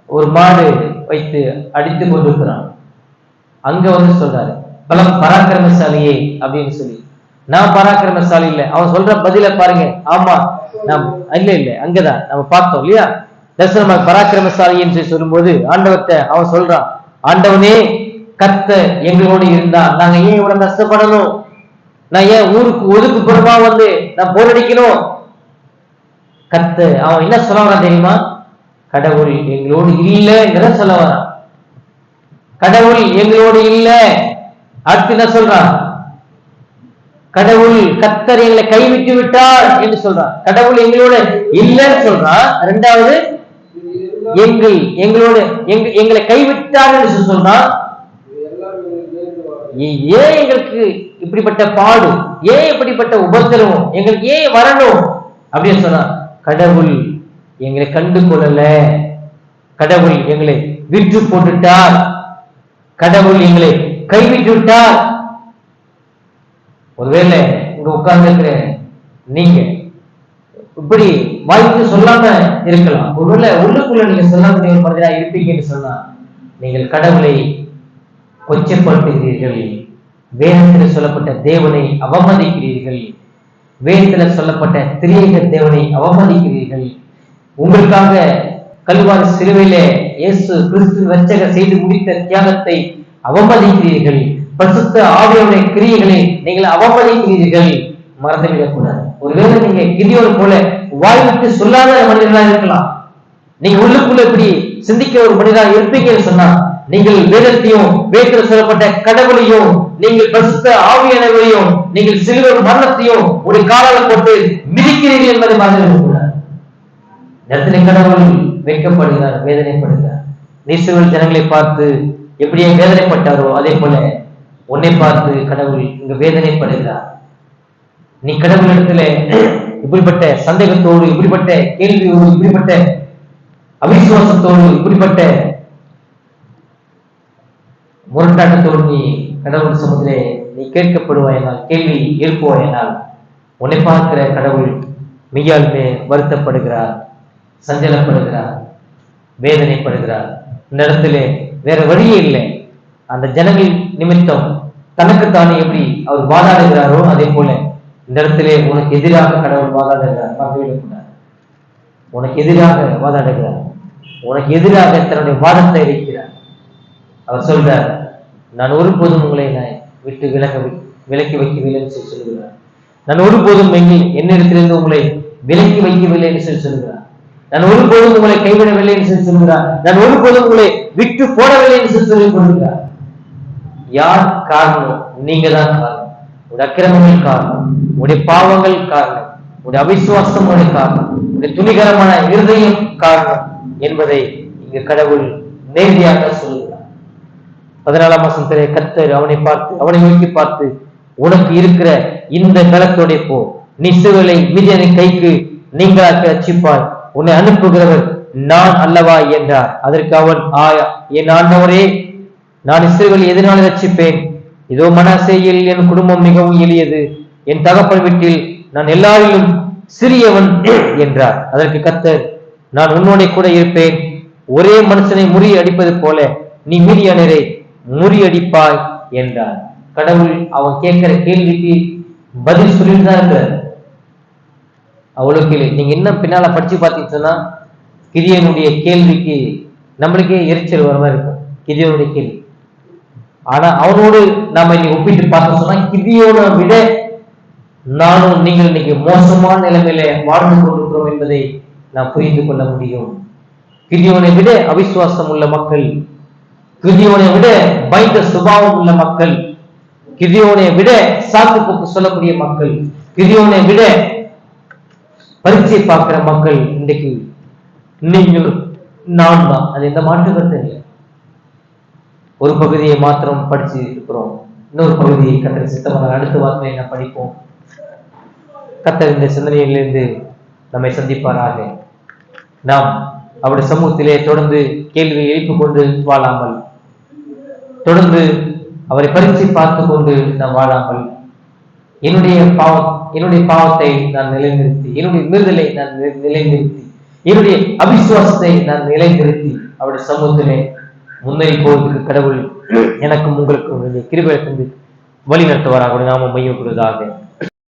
ஒரு மாடு வைத்து அடித்து கொண்டிருக்கிறான். அங்க வந்து சொல்றாரு, பலம் பராக்கிரமசாலியே அப்படின்னு சொல்லி. நான் பராக்கிரமசாலி இல்லை. அவன் சொல்ற பதில பாருங்க. ஆமா, நாம் இல்ல அங்கதான் நம்ம பார்த்தோம் இல்லையா? தரிசனமாக பராக்கிரமசாலி என்று சொல்லும்போது ஆண்டவர்கிட்ட அவன் சொல்றான், ஆண்டவனே, கர்த்தர் எங்களோடு இருந்தா நாங்க ஏன் இவ்வளவு கஷ்டப்படணும்? நான் ஏன் ஊருக்கு ஒதுக்குப்புறமா வந்து நான் போரடிக்கணும்? கர்த்தர் அவன் என்ன சொல்ல வரான் தெரியுமா? கடவுள் எங்களோடு இல்லைங்கிற சொல்ல வரான். கடவுள் எங்களோடு இல்லை. அடுத்து என்ன சொல்றான்? கடவுள் கர்த்தர் எங்களை கைவிட்டு விட்டார் என்று சொல்றான். கடவுள் எங்களோட இல்லைன்னு சொல்றான். இரண்டாவது, எங்களை கைவிட்டார் என்று சொல்றான். ஏன் எங்களுக்கு இப்படிப்பட்ட பாடு, ஏன் இப்படிப்பட்ட உபத்திரவம் எங்களுக்கு ஏன் வரணும் அப்படின்னு சொன்னா, கடவுள் எங்களை கண்டு கொள்ளல, கடவுள் எங்களை விற்று போட்டுட்டார், கடவுள் எங்களை கைவிட்டு விட்டார். ஒருவேளை இங்க உட்கார்ந்து இருக்கிற நீங்க இப்படி வாய்ப்பு சொல்லாம இருக்கலாம். ஒருவேளை உள்ளுக்குள்ள நீங்க சொல்லாம மனிதனா இருப்பீங்கன்னு சொன்னா, நீங்கள் கடவுளை கொச்சப்படுத்துகிறீர்கள், வேதத்தில் சொல்லப்பட்ட தேவனை அவமதிக்கிறீர்கள், வேதத்தில் சொல்லப்பட்ட திரியேக தேவனை அவமதிக்கிறீர்கள். உங்களுக்காக கல்வாரி சிலுவையிலே இயேசு கிறிஸ்து இரட்சகர் செய்து முடித்த தியாகத்தை அவமதிக்கிறீர்கள். பரிசுத்த ஆவியானவருடைய கிரியைகளை நீங்கள் அவமதிக்கிறீர்கள். மறந்துவிடக்கூடாது. ஒருவேளை நீங்க கிதியோன் போல வாய்விட்டு சொல்லாத மனிதர்களாக இருக்கலாம். நீங்க உள்ளுக்குள்ள இப்படி சிந்திக்கிற ஒரு மனிதராக இருப்பீங்கன்னு சொன்னா, நீங்கள் வேதத்தையும் வேதத்தில் சொல்லப்பட்ட கடவுளையும் நீங்கள் பரிசுத்த ஆவியானவரையும் நீங்கள் சிலுவை மரணத்தையும் ஒரு காலால போட்டு மிதிக்கிறீர்கள் என்பதை மறந்துவிடக்கூடாது. இடத்துல கடவுள் வைக்கப்படுகிறார், வேதனைப்படுகிறார். இஸ்ரவேல் ஜனங்களை பார்த்து எப்படியே வேதனைப்பட்டாரோ அதே போல உன்னை பார்த்து கடவுள் இங்க வேதனைப்படுகிறார். நீ கடவுள் இடத்துல இப்படிப்பட்ட சந்தேகத்தோடு, இப்படிப்பட்ட கேள்வியோடு, இப்படிப்பட்ட அவிசுவாசத்தோடு, இப்படிப்பட்ட முரட்டாட்டத்தோடு நீ கடவுள் சமூகத்திலே நீ கேட்கப்படுவாயினால், கேள்வி எழுப்புவாயினால், உன்னை பார்க்கிற கடவுள் மெய்யாலுமே வருத்தப்படுகிறார், சஞ்சலப்படுகிறார், வேதனைப்படுகிறார். இந்த இடத்துல வேற வழியே இல்லை. அந்த ஜனங்கள் நிமித்தம் தனக்குத்தானே எப்படி அவர் வாதாடுகிறாரோ அதே போல இந்த இடத்திலே உனக்கு எதிராக கடவுள் வாதாடுகிறார். மறந்துவிடக்கூடாது. உனக்கு எதிராக வாதாடுகிறார், உனக்கு எதிராக தன்னுடைய வாதத்தை வைக்கிறார். அவர் சொல்றார், நான் ஒருபோதும் உங்களை நான் விட்டு விலக்கி வைக்கவில்லை என்று சொல்கிறார். நான் ஒருபோதும் என்னிடத்திலிருந்து உங்களை விலக்கி வைக்கவில்லை என்று சொல்கிறார். நான் ஒருபோதும் உங்களை கைவிடவில்லை என்று சொல்கிறார். நான் ஒருபோதும் உங்களை விட்டு போடவில்லை என்று சொல்லிக் கொள்கிறார். யார் காரணம்? நீங்க தான் காரணம். உடைய அக்கிரமங்கள் காரணம், உடைய பாவங்கள் காரணம், உடைய அவிசுவாசம் காரணம், உடைய துணிகரமான இருதயம் காரணம் என்பதை இங்கு கடவுள் நேரடியாக சொல்லுகிறார். 14ஆம் வசனத்திலே கர்த்தர் அவனை நோக்கி பார்த்து, உனக்கு இருக்கிற இந்த பலத்தோட போ, நீ இஸ்ரவேலை மிதியானின் கைக்கு நீங்களாக்க ரட்சிப்பாய், உன்னை அனுப்புகிறவர் நான் அல்லவா என்றார். அதற்கு அவன், என் ஆண்டவரே, நான் இஸ்ரவேலை எதனால் ரட்சிப்பேன்? இதோ மனாசேயில் என் குடும்பம் மிகவும் எளியது, என் தகப்பன் வீட்டில் நான் எல்லாரிலும் சிறியவன் என்றார். அதற்கு கர்த்தர், நான் உன்னோட கூட இருப்பேன், ஒரே மனுஷனை முறியடிப்பது போல நீ மீதியானரை முறியடிப்பாய் என்றார். கடவுள் அவன் கேட்கிற கேள்விக்கு பதில் சொல்லிட்டு தான் இருக்கிறார். அவளுக்கு நீங்க இன்னும் பின்னால படிச்சு பார்த்தீங்கன்னா கிதியோனுடைய கேள்விக்கு நம்மளுக்கே எரிச்சல் வர மாதிரி இருக்கும். கிதியோனுடைய கேள்வி, ஆனா அவனோடு நாம இன்னைக்கு ஒப்பிட்டு பார்க்க சொன்னா கிதியோனை விட நானும் நீங்கள் இன்னைக்கு மோசமான நிலைமையில வாழ்ந்து கொண்டிருக்கிறோம் என்பதை நாம் புரிந்து கொள்ள முடியும். கிதியோனை விட அவிசுவாசம் உள்ள மக்கள், கிதியோனை விட பயந்த சுபாவம் உள்ள மக்கள், கிதியோனை விட சாக்கு போக்கு சொல்லக்கூடிய மக்கள், கிதியோனை விட பரீட்சை பார்க்கிற மக்கள் இன்றைக்கு நீங்கள் நான் தான். அது எந்த மாற்று கருத்து இல்லை. ஒரு பகுதியை மாத்திரம் படிச்சு இருக்கிறோம், இன்னொரு பகுதியை கத்தர் சித்தமான அடுத்த வார்த்தையை நாம் படிப்போம். கத்தர் இந்த சிந்தனையிலிருந்து நம்மை சந்திப்பாராக. நாம் அவருடைய சமூகத்திலே தொடர்ந்து கேள்வியை எழுப்பிக் கொண்டு வாழாமல், தொடர்ந்து அவரை பரீட்சை பார்த்து கொண்டு நாம் வாழாமல், என்னுடைய பாவத்தை நான் நிலைநிறுத்தி, என்னுடைய மீறுதலை நான் நிலைநிறுத்தி, என்னுடைய அவிசுவாசத்தை நான் நிலைநிறுத்தி அவருடைய சமூகத்திலே முன்னேறி போவதற்கு கடவுள் எனக்கும் உங்களுக்கும் கிருபை தந்து வழி நடத்துவாராக. நாம மையப்படுவதாக.